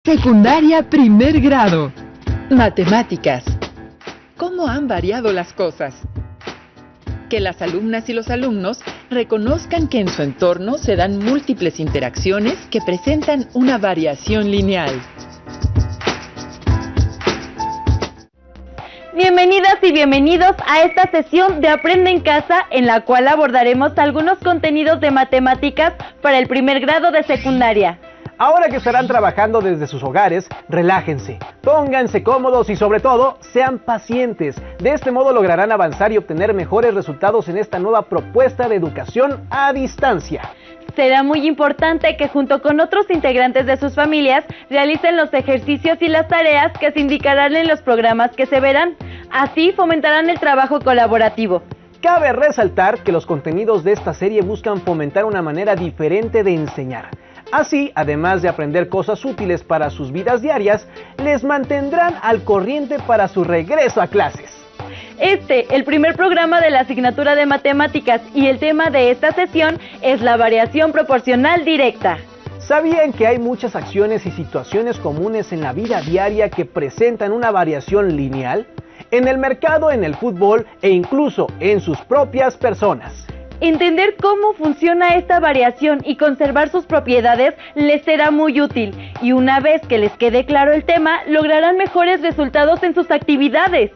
Secundaria primer grado. Matemáticas. ¿Cómo han variado las cosas? Que las alumnas y los alumnos reconozcan que en su entorno se dan múltiples interacciones que presentan una variación lineal. Bienvenidas y bienvenidos a esta sesión de Aprende en Casa, en la cual abordaremos algunos contenidos de matemáticas para el primer grado de secundaria. Ahora que estarán trabajando desde sus hogares, relájense, pónganse cómodos y sobre todo, sean pacientes. De este modo lograrán avanzar y obtener mejores resultados en esta nueva propuesta de educación a distancia. Será muy importante que junto con otros integrantes de sus familias realicen los ejercicios y las tareas que se indicarán en los programas que se verán. Así fomentarán el trabajo colaborativo. Cabe resaltar que los contenidos de esta serie buscan fomentar una manera diferente de enseñar. Así, además de aprender cosas útiles para sus vidas diarias, les mantendrán al corriente para su regreso a clases. El primer programa de la asignatura de matemáticas, y el tema de esta sesión es la variación proporcional directa. ¿Sabían que hay muchas acciones y situaciones comunes en la vida diaria que presentan una variación lineal? En el mercado, en el fútbol e incluso en sus propias personas. Entender cómo funciona esta variación y conservar sus propiedades les será muy útil, y una vez que les quede claro el tema, lograrán mejores resultados en sus actividades.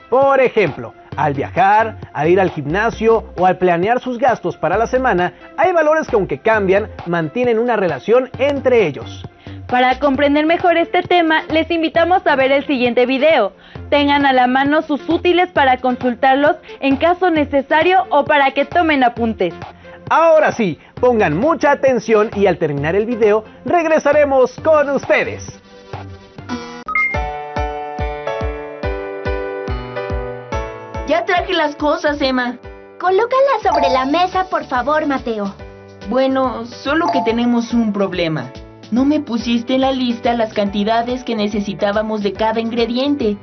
Por ejemplo, al viajar, al ir al gimnasio o al planear sus gastos para la semana, hay valores que aunque cambian, mantienen una relación entre ellos. Para comprender mejor este tema, les invitamos a ver el siguiente video. Tengan a la mano sus útiles para consultarlos en caso necesario o para que tomen apuntes. Ahora sí, pongan mucha atención y al terminar el video, regresaremos con ustedes. Ya traje las cosas, Emma. Colócalas sobre la mesa, por favor, Mateo. Bueno, solo que tenemos un problema. No me pusiste en la lista las cantidades que necesitábamos de cada ingrediente.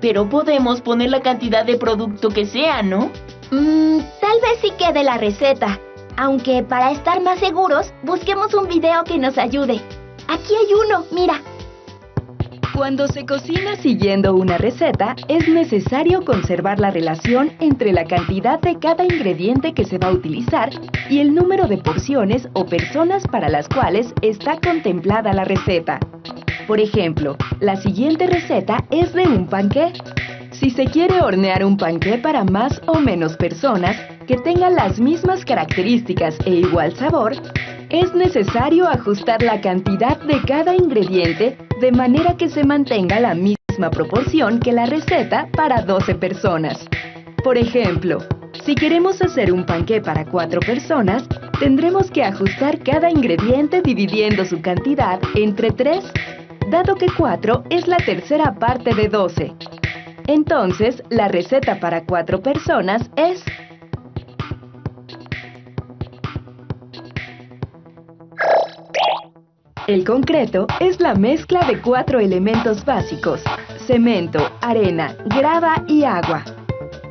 Pero podemos poner la cantidad de producto que sea, ¿no? Tal vez sí quede la receta. Aunque para estar más seguros, busquemos un video que nos ayude. Aquí hay uno, mira. Cuando se cocina siguiendo una receta, es necesario conservar la relación entre la cantidad de cada ingrediente que se va a utilizar y el número de porciones o personas para las cuales está contemplada la receta. Por ejemplo, la siguiente receta es de un panqué. Si se quiere hornear un panqué para más o menos personas que tengan las mismas características e igual sabor, es necesario ajustar la cantidad de cada ingrediente de manera que se mantenga la misma proporción que la receta para 12 personas. Por ejemplo, si queremos hacer un panqué para 4 personas, tendremos que ajustar cada ingrediente dividiendo su cantidad entre 3, dado que 4 es la tercera parte de 12. Entonces, la receta para 4 personas es... El concreto es la mezcla de 4 elementos básicos: cemento, arena, grava y agua.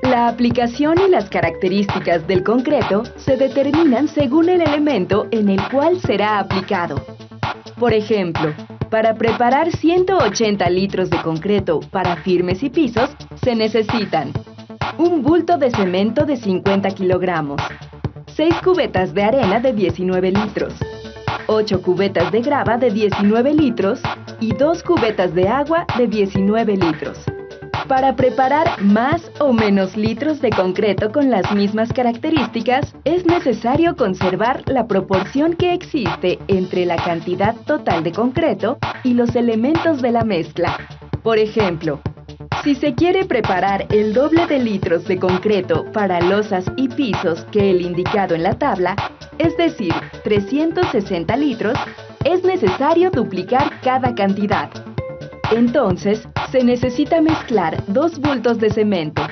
La aplicación y las características del concreto se determinan según el elemento en el cual será aplicado. Por ejemplo, para preparar 180 litros de concreto para firmes y pisos, se necesitan un bulto de cemento de 50 kilogramos, 6 cubetas de arena de 19 litros, 8 cubetas de grava de 19 litros y 2 cubetas de agua de 19 litros. Para preparar más o menos litros de concreto con las mismas características, es necesario conservar la proporción que existe entre la cantidad total de concreto y los elementos de la mezcla. Por ejemplo, si se quiere preparar el doble de litros de concreto para losas y pisos que el indicado en la tabla, es decir, 360 litros, es necesario duplicar cada cantidad. Entonces, se necesita mezclar 2 bultos de cemento,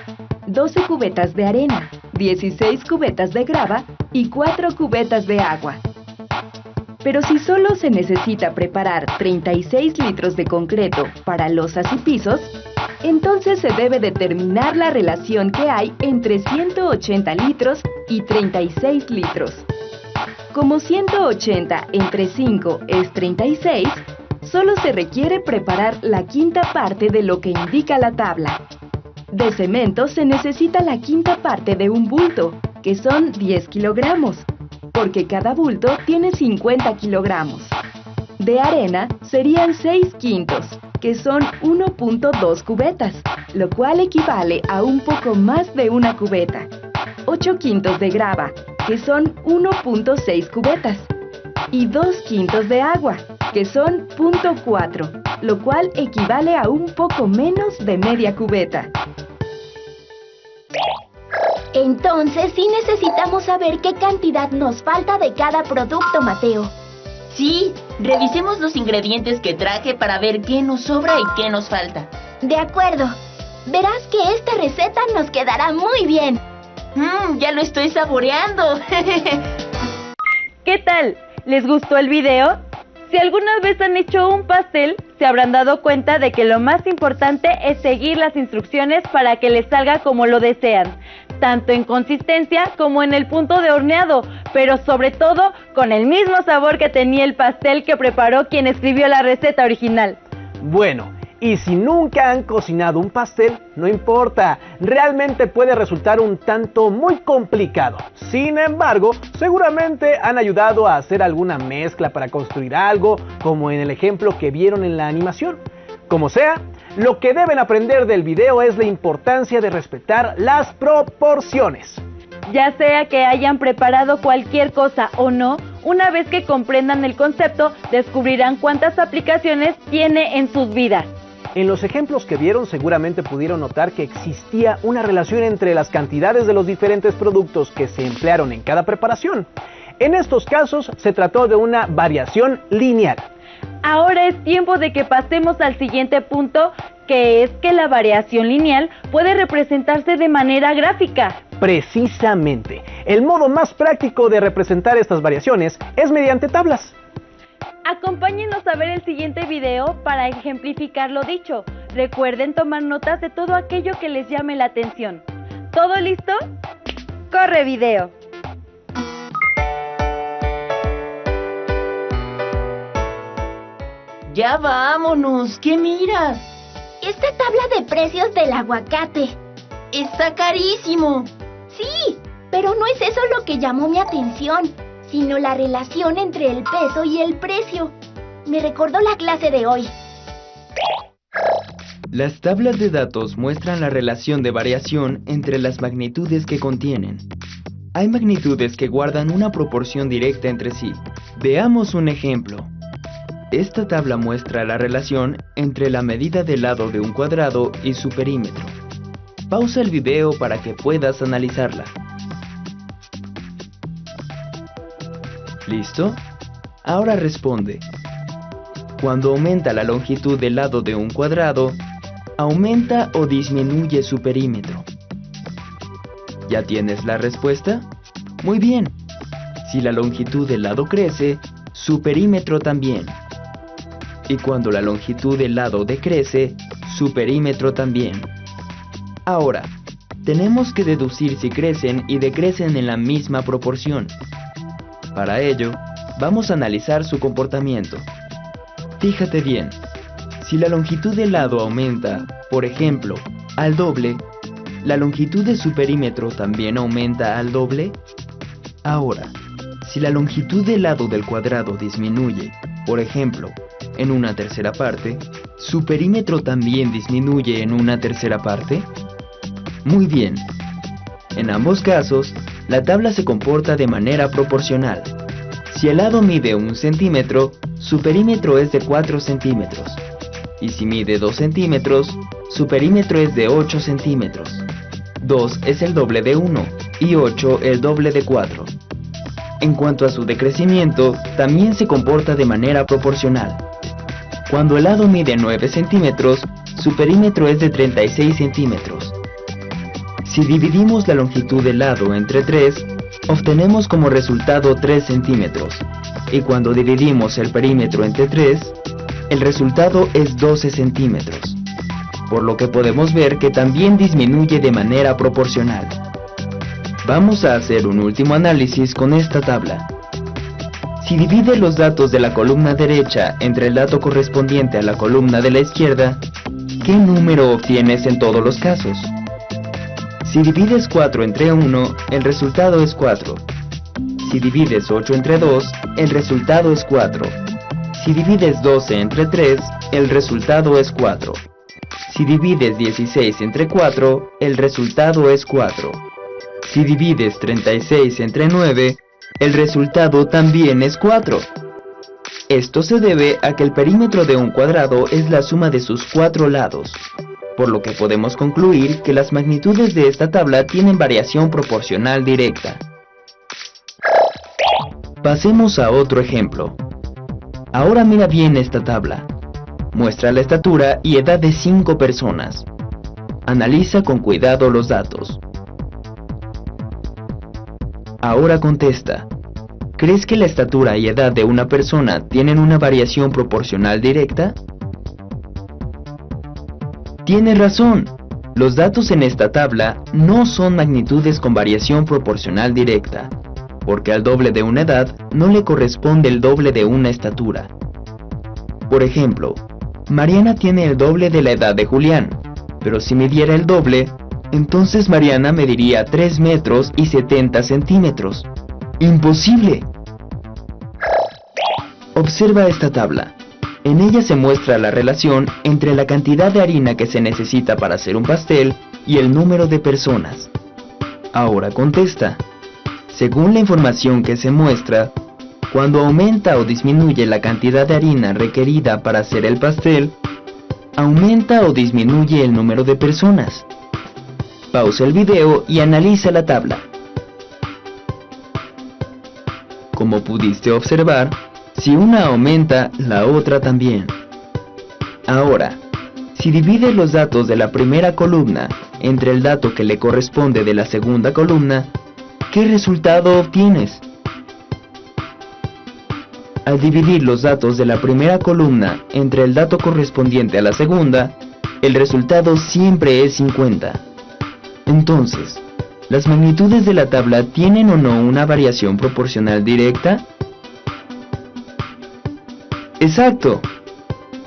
12 cubetas de arena, 16 cubetas de grava y 4 cubetas de agua. Pero si solo se necesita preparar 36 litros de concreto para losas y pisos, entonces se debe determinar la relación que hay entre 180 litros y 36 litros. Como 180 entre 5 es 36, solo se requiere preparar la quinta parte de lo que indica la tabla. De cemento se necesita la quinta parte de un bulto, que son 10 kilogramos, porque cada bulto tiene 50 kilogramos. De arena serían 6 quintos, que son 1.2 cubetas, lo cual equivale a un poco más de una cubeta. 8 quintos de grava, que son 1.6 cubetas. Y 2 quintos de agua, que son 0.4, lo cual equivale a un poco menos de media cubeta. Entonces sí necesitamos saber qué cantidad nos falta de cada producto, Mateo. Sí, revisemos los ingredientes que traje para ver qué nos sobra y qué nos falta. De acuerdo. Verás que esta receta nos quedará muy bien. Ya lo estoy saboreando. ¿Qué tal? ¿Les gustó el video? Si alguna vez han hecho un pastel, se habrán dado cuenta de que lo más importante es seguir las instrucciones para que les salga como lo desean, tanto en consistencia como en el punto de horneado, pero sobre todo con el mismo sabor que tenía el pastel que preparó quien escribió la receta original. Bueno, y si nunca han cocinado un pastel, no importa, realmente puede resultar un tanto muy complicado. Sin embargo, seguramente han ayudado a hacer alguna mezcla para construir algo, como en el ejemplo que vieron en la animación. Como sea, lo que deben aprender del video es la importancia de respetar las proporciones. Ya sea que hayan preparado cualquier cosa o no, una vez que comprendan el concepto, descubrirán cuántas aplicaciones tiene en sus vidas. En los ejemplos que vieron seguramente pudieron notar que existía una relación entre las cantidades de los diferentes productos que se emplearon en cada preparación. En estos casos se trató de una variación lineal. Ahora es tiempo de que pasemos al siguiente punto, que es que la variación lineal puede representarse de manera gráfica. Precisamente, el modo más práctico de representar estas variaciones es mediante tablas. Acompáñenos a ver el siguiente video para ejemplificar lo dicho. Recuerden tomar notas de todo aquello que les llame la atención. ¿Todo listo? ¡Corre video! Ya vámonos, ¿qué miras? Esta tabla de precios del aguacate. Está carísimo. Sí, pero no es eso lo que llamó mi atención, sino la relación entre el peso y el precio. Me recordó la clase de hoy. Las tablas de datos muestran la relación de variación entre las magnitudes que contienen. Hay magnitudes que guardan una proporción directa entre sí. Veamos un ejemplo. Esta tabla muestra la relación entre la medida del lado de un cuadrado y su perímetro. Pausa el video para que puedas analizarla. ¿Listo? Ahora responde. Cuando aumenta la longitud del lado de un cuadrado, ¿aumenta o disminuye su perímetro? ¿Ya tienes la respuesta? Muy bien. Si la longitud del lado crece, su perímetro también. Y cuando la longitud del lado decrece, su perímetro también. Ahora, tenemos que deducir si crecen y decrecen en la misma proporción. Para ello, vamos a analizar su comportamiento. Fíjate bien, si la longitud del lado aumenta, por ejemplo, al doble, ¿la longitud de su perímetro también aumenta al doble? Ahora, si la longitud del lado del cuadrado disminuye, por ejemplo, en una tercera parte, ¿su perímetro también disminuye en una tercera parte? Muy bien. En ambos casos, la tabla se comporta de manera proporcional. Si el lado mide 1 centímetro, su perímetro es de 4 centímetros. Y si mide 2 centímetros, su perímetro es de 8 centímetros. 2 es el doble de 1 y 8 el doble de 4. En cuanto a su decrecimiento, también se comporta de manera proporcional. Cuando el lado mide 9 centímetros, su perímetro es de 36 centímetros. Si dividimos la longitud del lado entre 3, obtenemos como resultado 3 centímetros. Y cuando dividimos el perímetro entre 3, el resultado es 12 centímetros. Por lo que podemos ver que también disminuye de manera proporcional. Vamos a hacer un último análisis con esta tabla. Si divides los datos de la columna derecha entre el dato correspondiente a la columna de la izquierda, ¿qué número obtienes en todos los casos? Si divides 4 entre 1, el resultado es 4. Si divides 8 entre 2, el resultado es 4. Si divides 12 entre 3, el resultado es 4. Si divides 16 entre 4, el resultado es 4. Si divides 36 entre 9, el resultado también es 4. Esto se debe a que el perímetro de un cuadrado es la suma de sus 4 lados, por lo que podemos concluir que las magnitudes de esta tabla tienen variación proporcional directa. Pasemos a otro ejemplo. Ahora mira bien esta tabla. Muestra la estatura y edad de 5 personas. Analiza con cuidado los datos. Ahora contesta. ¿Crees que la estatura y edad de una persona tienen una variación proporcional directa? Tienes razón. Los datos en esta tabla no son magnitudes con variación proporcional directa, porque al doble de una edad no le corresponde el doble de una estatura. Por ejemplo, Mariana tiene el doble de la edad de Julián, pero si midiera el doble, entonces Mariana mediría 3 metros y 70 centímetros. ¡Imposible! Observa esta tabla. En ella se muestra la relación entre la cantidad de harina que se necesita para hacer un pastel y el número de personas. Ahora contesta. Según la información que se muestra, cuando aumenta o disminuye la cantidad de harina requerida para hacer el pastel, aumenta o disminuye el número de personas. Pausa el video y analiza la tabla. Como pudiste observar, si una aumenta, la otra también. Ahora, si divides los datos de la primera columna entre el dato que le corresponde de la segunda columna, ¿qué resultado obtienes? Al dividir los datos de la primera columna entre el dato correspondiente a la segunda, el resultado siempre es 50. Entonces, ¿las magnitudes de la tabla tienen o no una variación proporcional directa? Exacto.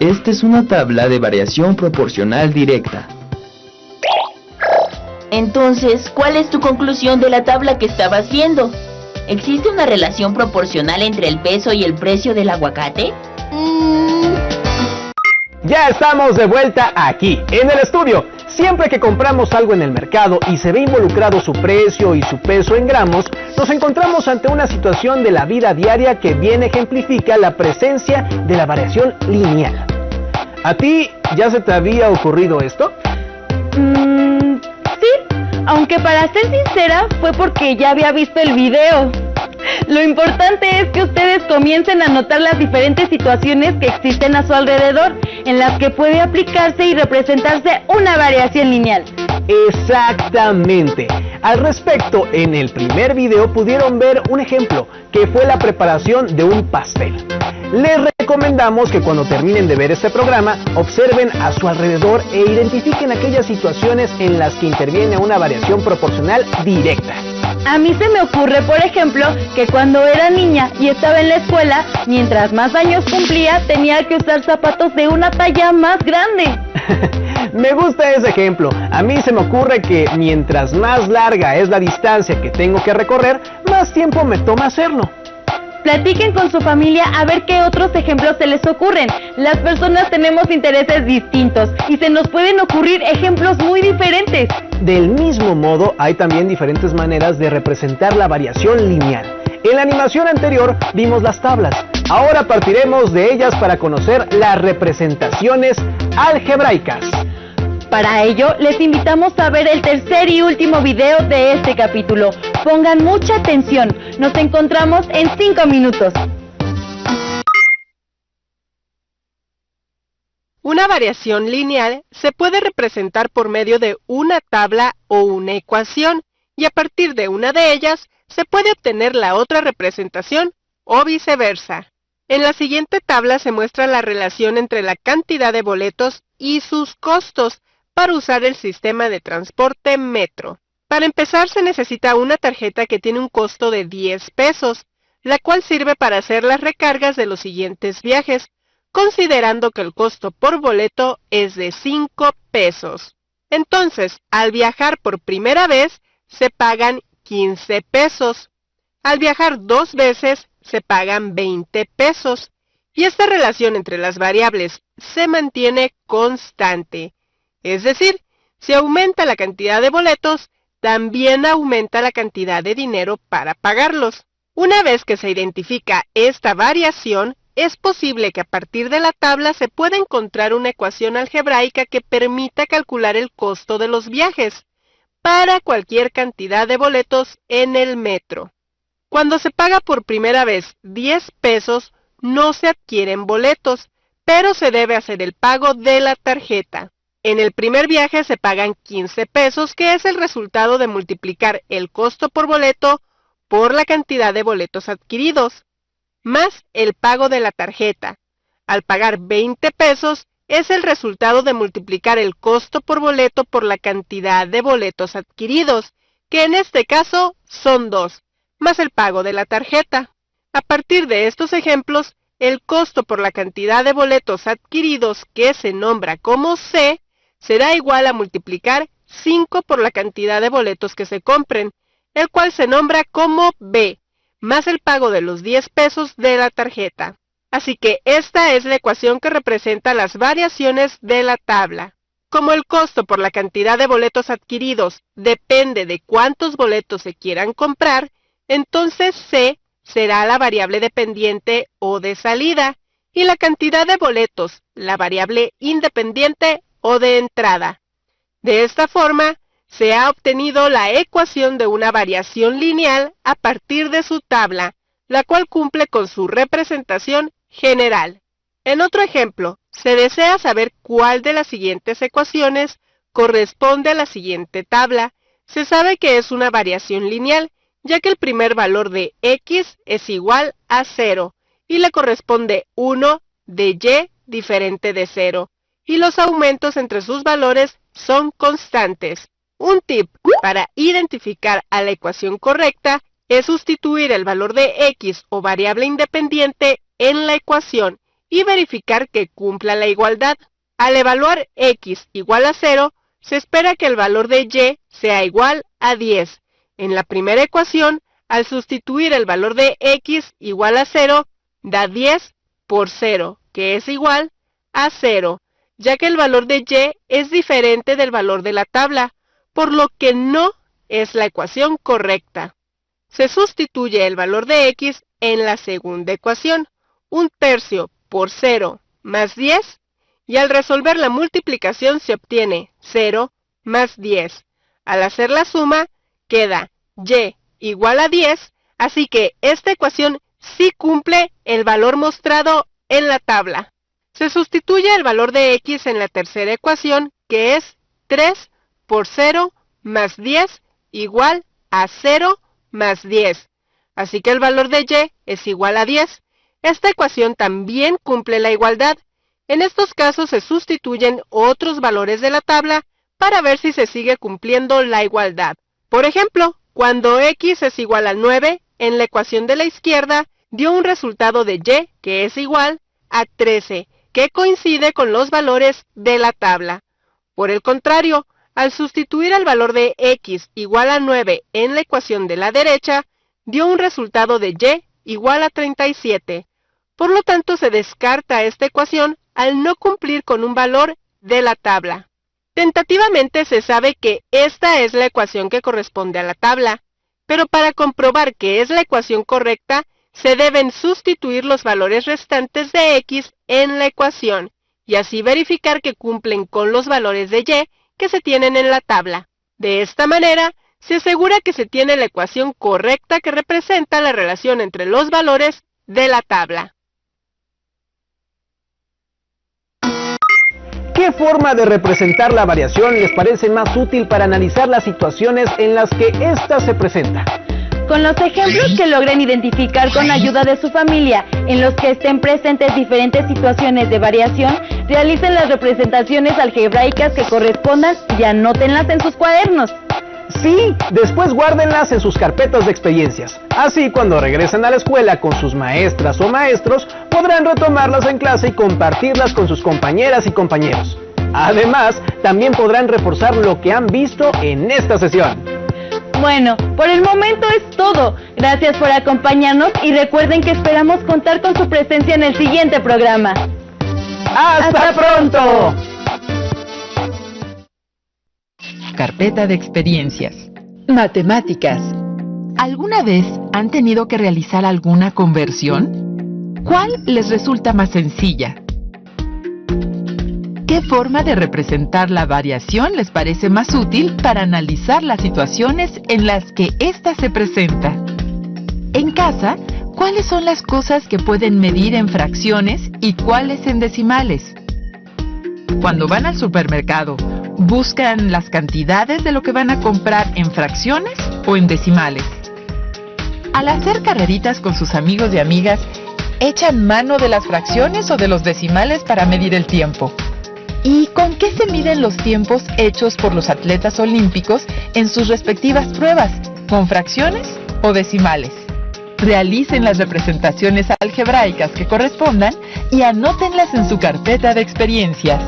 Esta es una tabla de variación proporcional directa. Entonces, ¿cuál es tu conclusión de la tabla que estabas viendo? ¿Existe una relación proporcional entre el peso y el precio del aguacate? Ya estamos de vuelta aquí, en el estudio. Siempre que compramos algo en el mercado y se ve involucrado su precio y su peso en gramos, nos encontramos ante una situación de la vida diaria que bien ejemplifica la presencia de la variación lineal. ¿A ti ya se te había ocurrido esto? Sí, aunque para ser sincera fue porque ya había visto el video. Lo importante es que ustedes comiencen a notar las diferentes situaciones que existen a su alrededor, en las que puede aplicarse y representarse una variación lineal. Exactamente. Al respecto, en el primer video pudieron ver un ejemplo, que fue la preparación de un pastel. Les recomendamos que cuando terminen de ver este programa, observen a su alrededor e identifiquen aquellas situaciones en las que interviene una variación proporcional directa. A mí se me ocurre, por ejemplo, que cuando era niña y estaba en la escuela, mientras más años cumplía, tenía que usar zapatos de una talla más grande. Me gusta ese ejemplo. A mí se me ocurre que mientras más larga es la distancia que tengo que recorrer, más tiempo me toma hacerlo. Platiquen con su familia a ver qué otros ejemplos se les ocurren. Las personas tenemos intereses distintos y se nos pueden ocurrir ejemplos muy diferentes. Del mismo modo, hay también diferentes maneras de representar la variación lineal. En la animación anterior vimos las tablas. Ahora partiremos de ellas para conocer las representaciones algebraicas. Para ello, les invitamos a ver el tercer y último video de este capítulo. Pongan mucha atención. Nos encontramos en 5 minutos. Una variación lineal se puede representar por medio de una tabla o una ecuación, y a partir de una de ellas se puede obtener la otra representación, o viceversa. En la siguiente tabla se muestra la relación entre la cantidad de boletos y sus costos para usar el sistema de transporte metro. Para empezar se necesita una tarjeta que tiene un costo de 10 pesos, la cual sirve para hacer las recargas de los siguientes viajes, considerando que el costo por boleto es de 5 pesos. Entonces, al viajar por primera vez, se pagan 15 pesos. Al viajar 2 veces, se pagan 20 pesos. Y esta relación entre las variables se mantiene constante. Es decir, si aumenta la cantidad de boletos, también aumenta la cantidad de dinero para pagarlos. Una vez que se identifica esta variación, es posible que a partir de la tabla se pueda encontrar una ecuación algebraica que permita calcular el costo de los viajes para cualquier cantidad de boletos en el metro. Cuando se paga por primera vez 10 pesos, no se adquieren boletos, pero se debe hacer el pago de la tarjeta. En el primer viaje se pagan 15 pesos, que es el resultado de multiplicar el costo por boleto por la cantidad de boletos adquiridos, más el pago de la tarjeta. Al pagar 20 pesos, es el resultado de multiplicar el costo por boleto por la cantidad de boletos adquiridos, que en este caso son 2, más el pago de la tarjeta. A partir de estos ejemplos, el costo por la cantidad de boletos adquiridos, que se nombra como C, será igual a multiplicar 5 por la cantidad de boletos que se compren, el cual se nombra como B, más el pago de los 10 pesos de la tarjeta. Así que esta es la ecuación que representa las variaciones de la tabla. Como el costo por la cantidad de boletos adquiridos depende de cuántos boletos se quieran comprar, entonces C será la variable dependiente o de salida, y la cantidad de boletos, la variable independiente o de entrada. De esta forma, se ha obtenido la ecuación de una variación lineal a partir de su tabla, la cual cumple con su representación general. En otro ejemplo, se desea saber cuál de las siguientes ecuaciones corresponde a la siguiente tabla. Se sabe que es una variación lineal, ya que el primer valor de x es igual a 0, y le corresponde 1 de y diferente de 0, y los aumentos entre sus valores son constantes. Un tip para identificar a la ecuación correcta es sustituir el valor de x o variable independiente en la ecuación y verificar que cumpla la igualdad. Al evaluar x igual a 0, se espera que el valor de y sea igual a 10. En la primera ecuación, al sustituir el valor de x igual a 0, da 10 por 0, que es igual a 0, ya que el valor de y es diferente del valor de la tabla, por lo que no es la ecuación correcta. Se sustituye el valor de x en la segunda ecuación, 1/3 por 0 más 10, y al resolver la multiplicación se obtiene 0 más 10. Al hacer la suma, queda y igual a 10, así que esta ecuación sí cumple el valor mostrado en la tabla. Se sustituye el valor de x en la tercera ecuación, que es 3 por 0 más 10 igual a 0 más 10. Así que el valor de y es igual a 10. Esta ecuación también cumple la igualdad. En estos casos se sustituyen otros valores de la tabla para ver si se sigue cumpliendo la igualdad. Por ejemplo, cuando x es igual a 9, en la ecuación de la izquierda dio un resultado de y que es igual a 13, que coincide con los valores de la tabla. Por el contrario, al sustituir el valor de x igual a 9 en la ecuación de la derecha, dio un resultado de y igual a 37. Por lo tanto, se descarta esta ecuación al no cumplir con un valor de la tabla. Tentativamente se sabe que esta es la ecuación que corresponde a la tabla, pero para comprobar que es la ecuación correcta, se deben sustituir los valores restantes de x en la ecuación, y así verificar que cumplen con los valores de y que se tienen en la tabla. De esta manera, se asegura que se tiene la ecuación correcta que representa la relación entre los valores de la tabla. ¿Qué forma de representar la variación les parece más útil para analizar las situaciones en las que ésta se presenta? Con los ejemplos que logren identificar con ayuda de su familia, en los que estén presentes diferentes situaciones de variación, realicen las representaciones algebraicas que correspondan y anótenlas en sus cuadernos. Sí, después guárdenlas en sus carpetas de experiencias. Así, cuando regresen a la escuela con sus maestras o maestros, podrán retomarlas en clase y compartirlas con sus compañeras y compañeros. Además, también podrán reforzar lo que han visto en esta sesión. Bueno, por el momento es todo. Gracias por acompañarnos y recuerden que esperamos contar con su presencia en el siguiente programa. ¡Hasta pronto! Carpeta de experiencias. Matemáticas. ¿Alguna vez han tenido que realizar alguna conversión? ¿Cuál les resulta más sencilla? ¿Qué forma de representar la variación les parece más útil para analizar las situaciones en las que ésta se presenta? En casa, ¿cuáles son las cosas que pueden medir en fracciones y cuáles en decimales? Cuando van al supermercado, ¿buscan las cantidades de lo que van a comprar en fracciones o en decimales? Al hacer carreritas con sus amigos y amigas, ¿echan mano de las fracciones o de los decimales para medir el tiempo? ¿Y con qué se miden los tiempos hechos por los atletas olímpicos en sus respectivas pruebas? ¿Con fracciones o decimales? Realicen las representaciones algebraicas que correspondan y anótenlas en su carpeta de experiencias.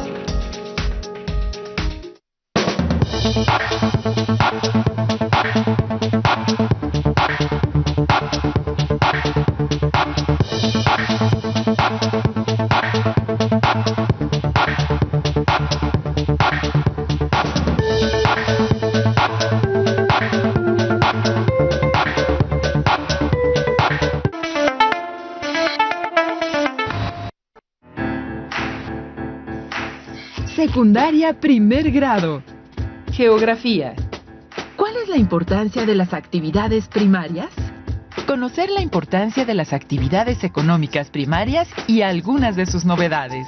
Secundaria primer grado. Geografía. ¿Cuál es la importancia de las actividades primarias? Conocer la importancia de las actividades económicas primarias y algunas de sus novedades.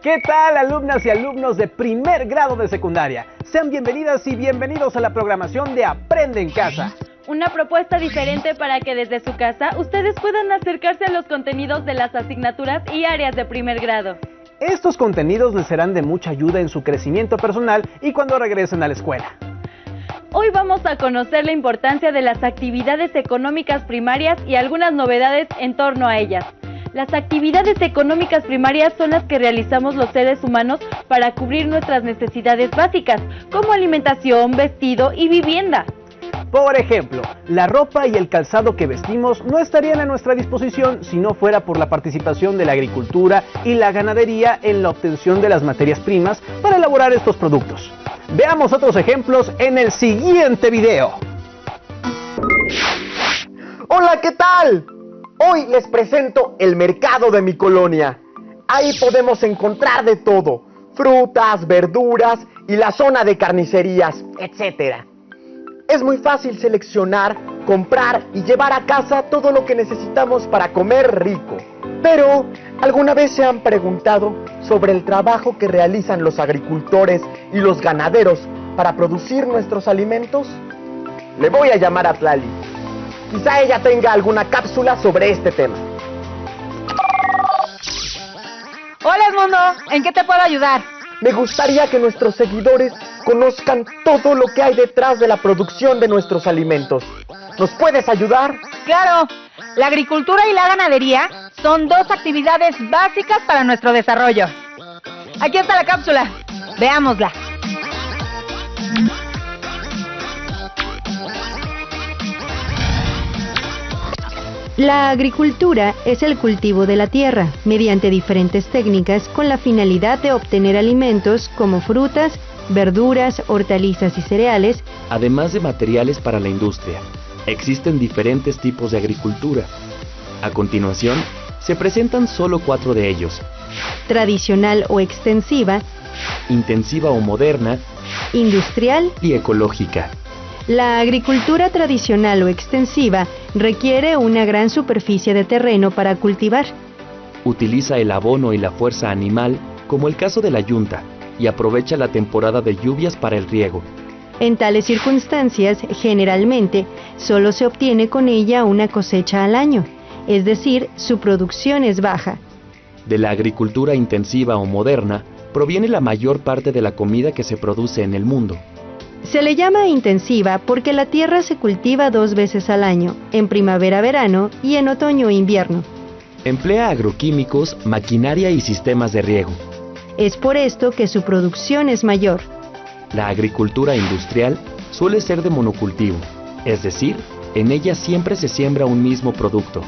¿Qué tal, alumnas y alumnos de primer grado de secundaria? Sean bienvenidas y bienvenidos a la programación de Aprende en Casa. Una propuesta diferente para que desde su casa ustedes puedan acercarse a los contenidos de las asignaturas y áreas de primer grado. Estos contenidos les serán de mucha ayuda en su crecimiento personal y cuando regresen a la escuela. Hoy vamos a conocer la importancia de las actividades económicas primarias y algunas novedades en torno a ellas. Las actividades económicas primarias son las que realizamos los seres humanos para cubrir nuestras necesidades básicas, como alimentación, vestido y vivienda. Por ejemplo, la ropa y el calzado que vestimos no estarían a nuestra disposición si no fuera por la participación de la agricultura y la ganadería en la obtención de las materias primas para elaborar estos productos. Veamos otros ejemplos en el siguiente video. Hola, ¿qué tal? Hoy les presento el mercado de mi colonia. Ahí podemos encontrar de todo, frutas, verduras y la zona de carnicerías, etc. Es muy fácil seleccionar, comprar y llevar a casa todo lo que necesitamos para comer rico. Pero, ¿alguna vez se han preguntado sobre el trabajo que realizan los agricultores y los ganaderos para producir nuestros alimentos? Le voy a llamar a Tlali. Quizá ella tenga alguna cápsula sobre este tema. Hola, Edmundo, ¿en qué te puedo ayudar? Me gustaría que nuestros seguidores conozcan todo lo que hay detrás de la producción de nuestros alimentos. ¿Nos puedes ayudar? Claro, la agricultura y la ganadería son dos actividades básicas para nuestro desarrollo. Aquí está la cápsula, veámosla. La agricultura es el cultivo de la tierra, mediante diferentes técnicas con la finalidad de obtener alimentos como frutas, verduras, hortalizas y cereales, además de materiales para la industria. Existen diferentes tipos de agricultura. A continuación, se presentan solo 4 de ellos: tradicional o extensiva, intensiva o moderna, industrial y ecológica. La agricultura tradicional o extensiva requiere una gran superficie de terreno para cultivar. Utiliza el abono y la fuerza animal, como el caso de la yunta, y aprovecha la temporada de lluvias para el riego. En tales circunstancias, generalmente, solo se obtiene con ella una cosecha al año, es decir, su producción es baja. De la agricultura intensiva o moderna, proviene la mayor parte de la comida que se produce en el mundo. Se le llama intensiva porque la tierra se cultiva 2 veces al año, en primavera-verano y en otoño-invierno. Emplea agroquímicos, maquinaria y sistemas de riego. Es por esto que su producción es mayor. La agricultura industrial suele ser de monocultivo, es decir, en ella siempre se siembra un mismo producto.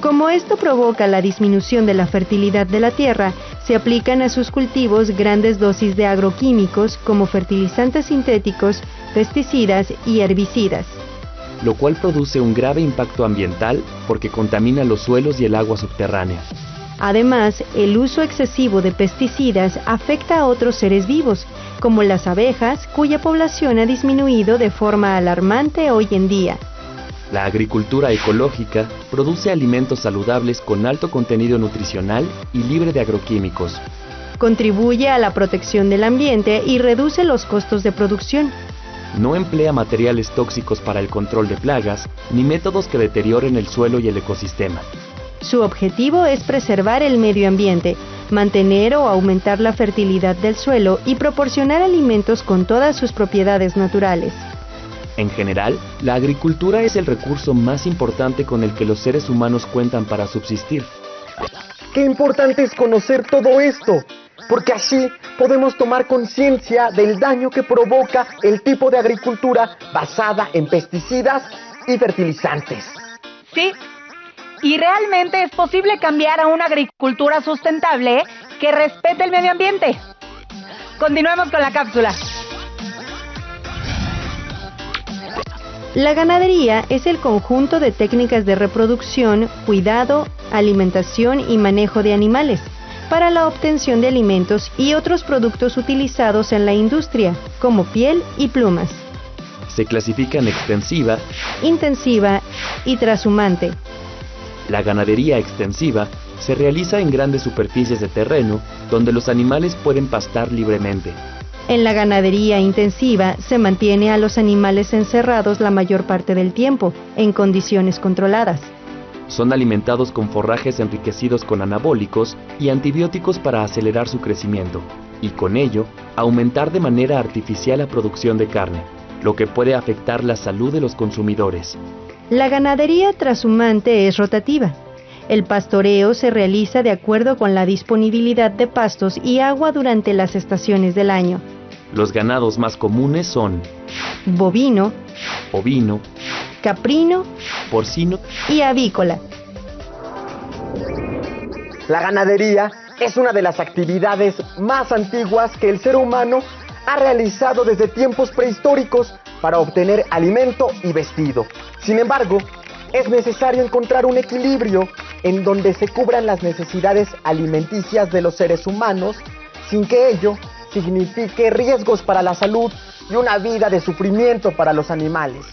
Como esto provoca la disminución de la fertilidad de la tierra, se aplican a sus cultivos grandes dosis de agroquímicos como fertilizantes sintéticos, pesticidas y herbicidas, lo cual produce un grave impacto ambiental porque contamina los suelos y el agua subterránea. Además, el uso excesivo de pesticidas afecta a otros seres vivos, como las abejas, cuya población ha disminuido de forma alarmante hoy en día. La agricultura ecológica produce alimentos saludables con alto contenido nutricional y libre de agroquímicos. Contribuye a la protección del ambiente y reduce los costos de producción. No emplea materiales tóxicos para el control de plagas, ni métodos que deterioren el suelo y el ecosistema. Su objetivo es preservar el medio ambiente, mantener o aumentar la fertilidad del suelo y proporcionar alimentos con todas sus propiedades naturales. En general, la agricultura es el recurso más importante con el que los seres humanos cuentan para subsistir. Qué importante es conocer todo esto, porque así podemos tomar conciencia del daño que provoca el tipo de agricultura basada en pesticidas y fertilizantes. Sí, y realmente es posible cambiar a una agricultura sustentable que respete el medio ambiente. Continuemos con la cápsula. La ganadería es el conjunto de técnicas de reproducción, cuidado, alimentación y manejo de animales para la obtención de alimentos y otros productos utilizados en la industria, como piel y plumas. Se clasifica en extensiva, intensiva y trashumante. La ganadería extensiva se realiza en grandes superficies de terreno donde los animales pueden pastar libremente. En la ganadería intensiva se mantiene a los animales encerrados la mayor parte del tiempo, en condiciones controladas. Son alimentados con forrajes enriquecidos con anabólicos y antibióticos para acelerar su crecimiento, y con ello, aumentar de manera artificial la producción de carne, lo que puede afectar la salud de los consumidores. La ganadería trashumante es rotativa. El pastoreo se realiza de acuerdo con la disponibilidad de pastos y agua durante las estaciones del año. Los ganados más comunes son bovino, ovino, caprino, porcino y avícola. La ganadería es una de las actividades más antiguas que el ser humano ha realizado desde tiempos prehistóricos para obtener alimento y vestido. Sin embargo, es necesario encontrar un equilibrio en donde se cubran las necesidades alimenticias de los seres humanos sin que ello signifique riesgos para la salud y una vida de sufrimiento para los animales.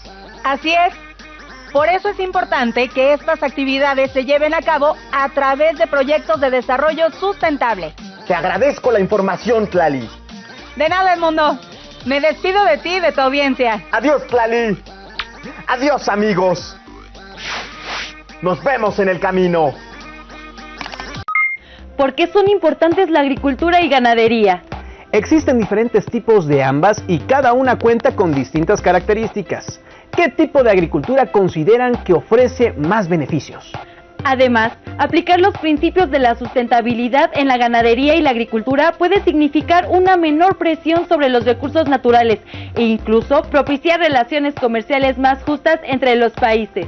Así es. Por eso es importante que estas actividades se lleven a cabo a través de proyectos de desarrollo sustentable. Te agradezco la información, Tlali. De nada, Edmundo. Me despido de ti y de tu audiencia. Adiós, Tlali. Adiós, amigos. Nos vemos en el camino. ¿Por qué son importantes la agricultura y ganadería? Existen diferentes tipos de ambas y cada una cuenta con distintas características. ¿Qué tipo de agricultura consideran que ofrece más beneficios? Además, aplicar los principios de la sustentabilidad en la ganadería y la agricultura puede significar una menor presión sobre los recursos naturales e incluso propiciar relaciones comerciales más justas entre los países.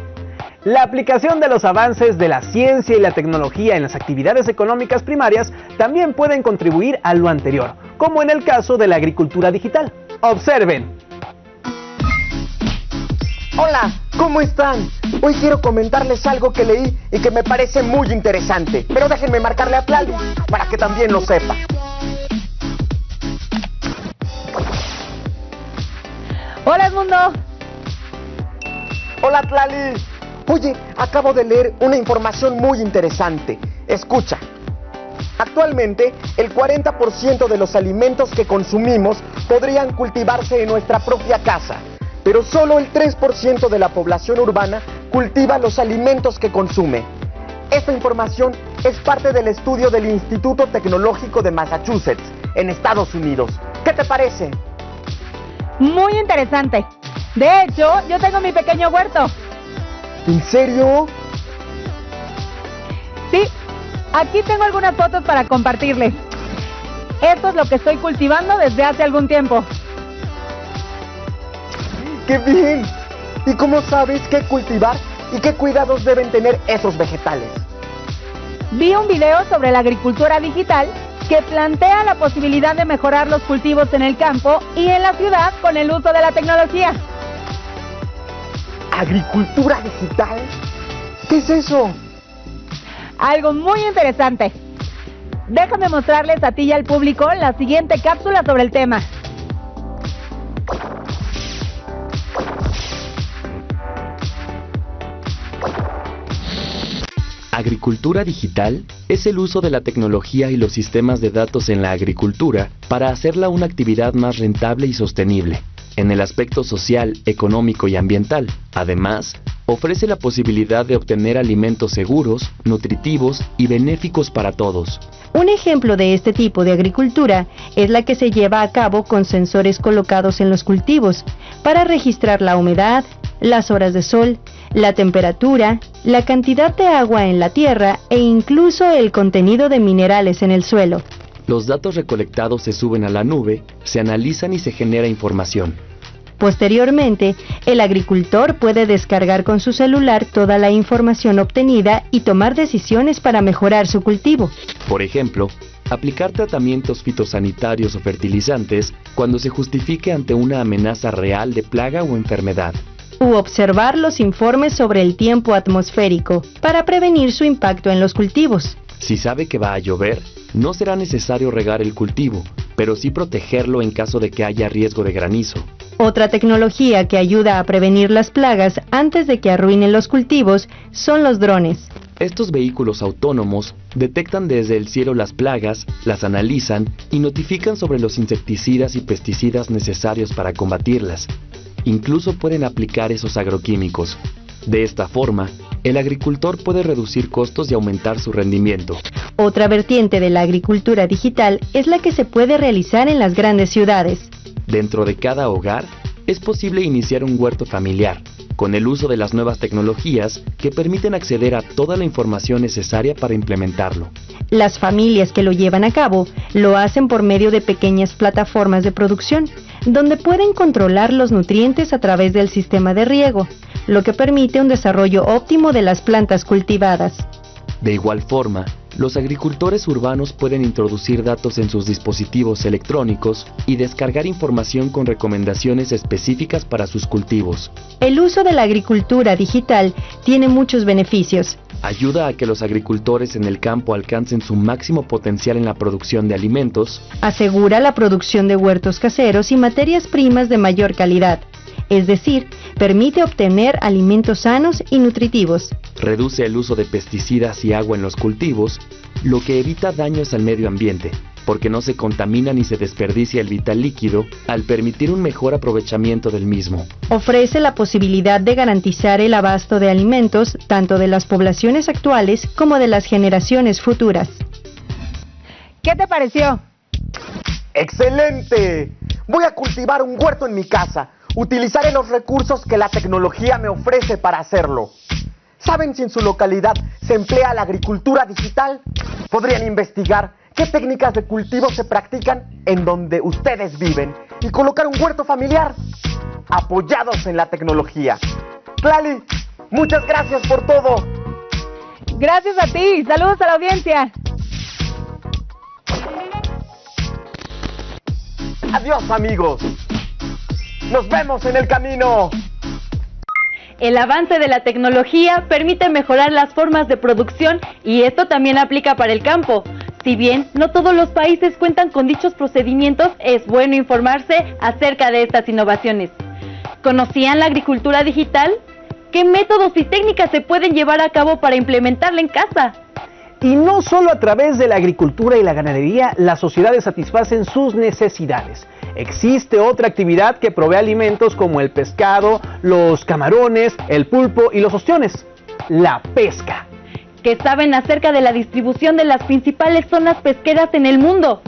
La aplicación de los avances de la ciencia y la tecnología en las actividades económicas primarias también pueden contribuir a lo anterior, como en el caso de la agricultura digital. Observen. Hola, ¿cómo están? Hoy quiero comentarles algo que leí y que me parece muy interesante, pero déjenme marcarle a Tlali para que también lo sepa. Hola, Edmundo. Hola, Tlali. Oye, acabo de leer una información muy interesante. Escucha. Actualmente, el 40% de los alimentos que consumimos podrían cultivarse en nuestra propia casa, pero solo el 3% de la población urbana cultiva los alimentos que consume. Esta información es parte del estudio del Instituto Tecnológico de Massachusetts, en Estados Unidos. ¿Qué te parece? Muy interesante. De hecho, yo tengo mi pequeño huerto. ¿En serio? Sí, aquí tengo algunas fotos para compartirles. Esto es lo que estoy cultivando desde hace algún tiempo. ¡Qué bien! ¿Y cómo sabes qué cultivar y qué cuidados deben tener esos vegetales? Vi un video sobre la agricultura digital que plantea la posibilidad de mejorar los cultivos en el campo y en la ciudad con el uso de la tecnología. ¿Agricultura digital? ¿Qué es eso? Algo muy interesante. Déjame mostrarles a ti y al público la siguiente cápsula sobre el tema. Agricultura digital es el uso de la tecnología y los sistemas de datos en la agricultura para hacerla una actividad más rentable y sostenible, en el aspecto social, económico y ambiental. Además, ofrece la posibilidad de obtener alimentos seguros, nutritivos y benéficos para todos. Un ejemplo de este tipo de agricultura es la que se lleva a cabo con sensores colocados en los cultivos para registrar la humedad, las horas de sol, la temperatura, la cantidad de agua en la tierra e incluso el contenido de minerales en el suelo. Los datos recolectados se suben a la nube, se analizan y se genera información. Posteriormente, el agricultor puede descargar con su celular toda la información obtenida y tomar decisiones para mejorar su cultivo. Por ejemplo, aplicar tratamientos fitosanitarios o fertilizantes cuando se justifique ante una amenaza real de plaga o enfermedad. U observar los informes sobre el tiempo atmosférico para prevenir su impacto en los cultivos. Si sabe que va a llover, no será necesario regar el cultivo, pero sí protegerlo en caso de que haya riesgo de granizo. Otra tecnología que ayuda a prevenir las plagas antes de que arruinen los cultivos son los drones. Estos vehículos autónomos detectan desde el cielo las plagas, las analizan y notifican sobre los insecticidas y pesticidas necesarios para combatirlas. Incluso pueden aplicar esos agroquímicos. De esta forma, el agricultor puede reducir costos y aumentar su rendimiento. Otra vertiente de la agricultura digital es la que se puede realizar en las grandes ciudades. Dentro de cada hogar, es posible iniciar un huerto familiar, con el uso de las nuevas tecnologías que permiten acceder a toda la información necesaria para implementarlo. Las familias que lo llevan a cabo lo hacen por medio de pequeñas plataformas de producción, donde pueden controlar los nutrientes a través del sistema de riego, lo que permite un desarrollo óptimo de las plantas cultivadas. De igual forma, los agricultores urbanos pueden introducir datos en sus dispositivos electrónicos y descargar información con recomendaciones específicas para sus cultivos. El uso de la agricultura digital tiene muchos beneficios. Ayuda a que los agricultores en el campo alcancen su máximo potencial en la producción de alimentos. Asegura la producción de huertos caseros y materias primas de mayor calidad. Es decir, permite obtener alimentos sanos y nutritivos. Reduce el uso de pesticidas y agua en los cultivos, lo que evita daños al medio ambiente, porque no se contamina ni se desperdicia el vital líquido al permitir un mejor aprovechamiento del mismo. Ofrece la posibilidad de garantizar el abasto de alimentos tanto de las poblaciones actuales como de las generaciones futuras. ¿Qué te pareció? ¡Excelente! Voy a cultivar un huerto en mi casa. Utilizaré los recursos que la tecnología me ofrece para hacerlo. ¿Saben si en su localidad se emplea la agricultura digital? Podrían investigar qué técnicas de cultivo se practican en donde ustedes viven y colocar un huerto familiar apoyados en la tecnología. Tlali, muchas gracias por todo. Gracias a ti. Saludos a la audiencia. Adiós, amigos. ¡Nos vemos en el camino! El avance de la tecnología permite mejorar las formas de producción y esto también aplica para el campo. Si bien no todos los países cuentan con dichos procedimientos, es bueno informarse acerca de estas innovaciones. ¿Conocían la agricultura digital? ¿Qué métodos y técnicas se pueden llevar a cabo para implementarla en casa? Y no solo a través de la agricultura y la ganadería, las sociedades satisfacen sus necesidades. Existe otra actividad que provee alimentos como el pescado, los camarones, el pulpo y los ostiones: la pesca. ¿Qué saben acerca de la distribución de las principales zonas pesqueras en el mundo?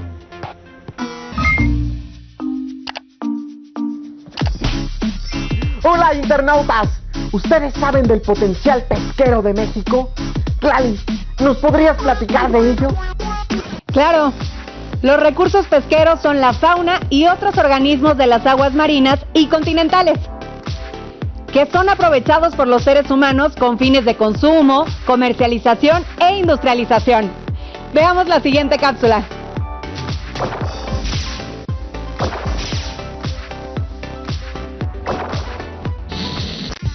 Hola, internautas. ¿Ustedes saben del potencial pesquero de México? Clali, ¿nos podrías platicar de ello? Claro. Los recursos pesqueros son la fauna y otros organismos de las aguas marinas y continentales, que son aprovechados por los seres humanos con fines de consumo, comercialización e industrialización. Veamos la siguiente cápsula.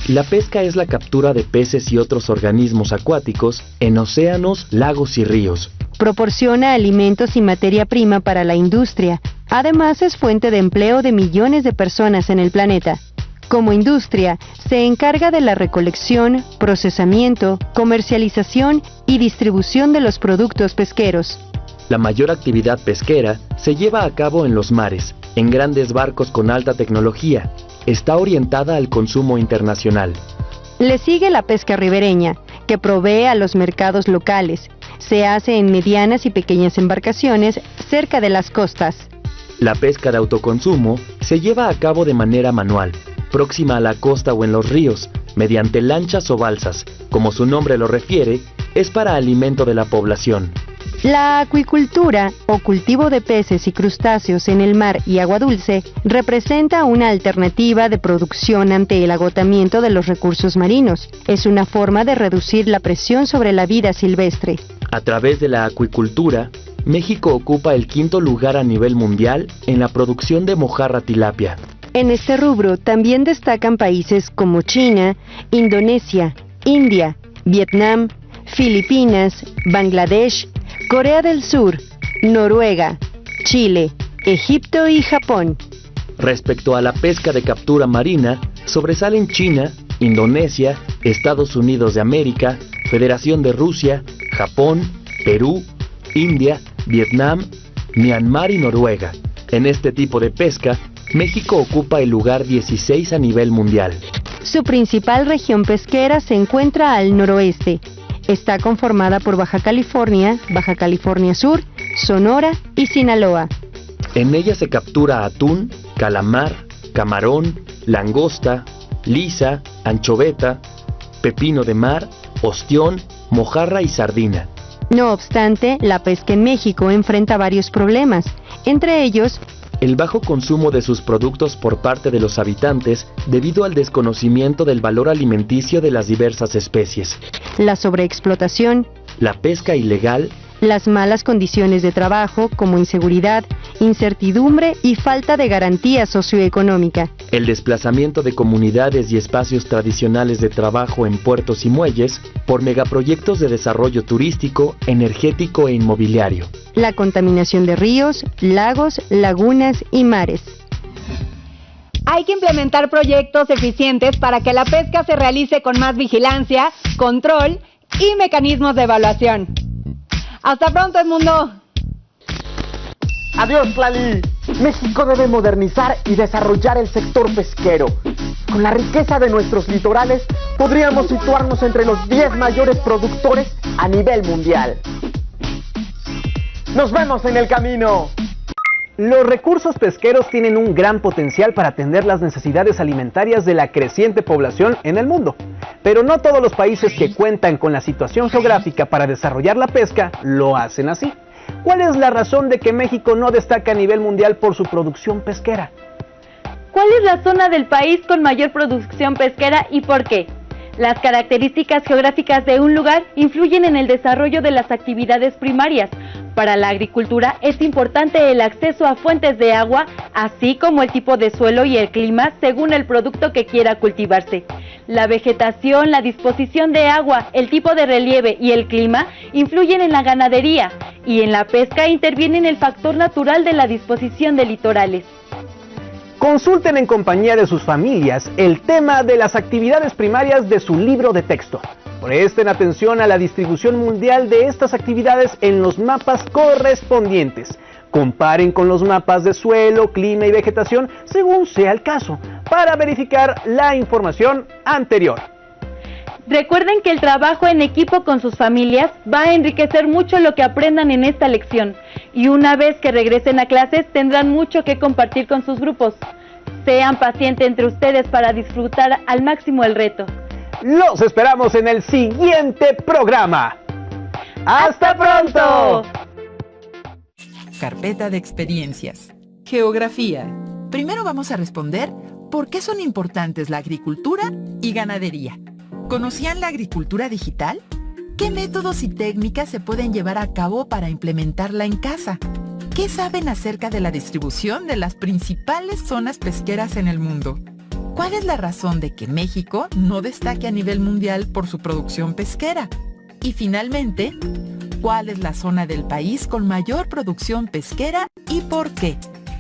La pesca es la captura de peces y otros organismos acuáticos en océanos, lagos y ríos. Proporciona alimentos y materia prima para la industria. Además, es fuente de empleo de millones de personas en el planeta. Como industria, se encarga de la recolección, procesamiento, comercialización y distribución de los productos pesqueros. La mayor actividad pesquera se lleva a cabo en los mares, en grandes barcos con alta tecnología. Está orientada al consumo internacional. Le sigue la pesca ribereña, que provee a los mercados locales. Se hace en medianas y pequeñas embarcaciones cerca de las costas. La pesca de autoconsumo se lleva a cabo de manera manual, próxima a la costa o en los ríos, mediante lanchas o balsas. Como su nombre lo refiere, es para alimento de la población. La acuicultura, o cultivo de peces y crustáceos en el mar y agua dulce, representa una alternativa de producción ante el agotamiento de los recursos marinos. Es una forma de reducir la presión sobre la vida silvestre. A través de la acuicultura, México ocupa el 5º lugar a nivel mundial en la producción de mojarra tilapia. En este rubro también destacan países como China, Indonesia, India, Vietnam, Filipinas, Bangladesh, Corea del Sur, Noruega, Chile, Egipto y Japón. Respecto a la pesca de captura marina, sobresalen China, Indonesia, Estados Unidos de América, Federación de Rusia, Japón, Perú, India, Vietnam, Myanmar y Noruega. En este tipo de pesca, México ocupa el lugar 16 a nivel mundial. Su principal región pesquera se encuentra al noroeste. Está conformada por Baja California Sur, Sonora y Sinaloa. En ella se captura atún, calamar, camarón, langosta, lisa, anchoveta, pepino de mar, ostión, mojarra y sardina. No obstante, la pesca en México enfrenta varios problemas, entre ellos el bajo consumo de sus productos por parte de los habitantes debido al desconocimiento del valor alimenticio de las diversas especies, la sobreexplotación, la pesca ilegal, las malas condiciones de trabajo como inseguridad, incertidumbre y falta de garantía socioeconómica, el desplazamiento de comunidades y espacios tradicionales de trabajo en puertos y muelles por megaproyectos de desarrollo turístico, energético e inmobiliario, la contaminación de ríos, lagos, lagunas y mares. Hay que implementar proyectos eficientes para que la pesca se realice con más vigilancia, control y mecanismos de evaluación. ¡Hasta pronto, Edmundo! Adiós, Lali. México debe modernizar y desarrollar el sector pesquero. Con la riqueza de nuestros litorales, podríamos situarnos entre los 10 mayores productores a nivel mundial. ¡Nos vemos en el camino! Los recursos pesqueros tienen un gran potencial para atender las necesidades alimentarias de la creciente población en el mundo. Pero no todos los países que cuentan con la situación geográfica para desarrollar la pesca lo hacen así. ¿Cuál es la razón de que México no destaca a nivel mundial por su producción pesquera? ¿Cuál es la zona del país con mayor producción pesquera y por qué? Las características geográficas de un lugar influyen en el desarrollo de las actividades primarias. Para la agricultura es importante el acceso a fuentes de agua, así como el tipo de suelo y el clima según el producto que quiera cultivarse. La vegetación, la disposición de agua, el tipo de relieve y el clima influyen en la ganadería, y en la pesca intervienen el factor natural de la disposición de litorales. Consulten en compañía de sus familias el tema de las actividades primarias de su libro de texto. Presten atención a la distribución mundial de estas actividades en los mapas correspondientes. Comparen con los mapas de suelo, clima y vegetación según sea el caso, para verificar la información anterior. Recuerden que el trabajo en equipo con sus familias va a enriquecer mucho lo que aprendan en esta lección, y una vez que regresen a clases tendrán mucho que compartir con sus grupos. Sean pacientes entre ustedes para disfrutar al máximo el reto. Los esperamos en el siguiente programa. ¡Hasta pronto! Carpeta de experiencias. Geografía. Primero vamos a responder por qué son importantes la agricultura y ganadería. ¿Conocían la agricultura digital? ¿Qué métodos y técnicas se pueden llevar a cabo para implementarla en casa? ¿Qué saben acerca de la distribución de las principales zonas pesqueras en el mundo? ¿Cuál es la razón de que México no destaque a nivel mundial por su producción pesquera? Y finalmente, ¿cuál es la zona del país con mayor producción pesquera y por qué?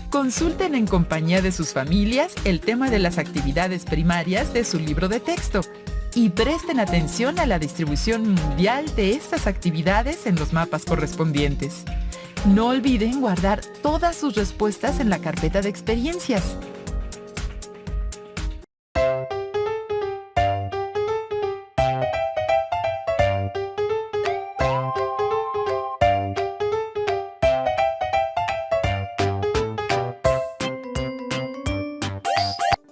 Consulten en compañía de sus familias el tema de las actividades primarias de su libro de texto y presten atención a la distribución mundial de estas actividades en los mapas correspondientes. No olviden guardar todas sus respuestas en la carpeta de experiencias.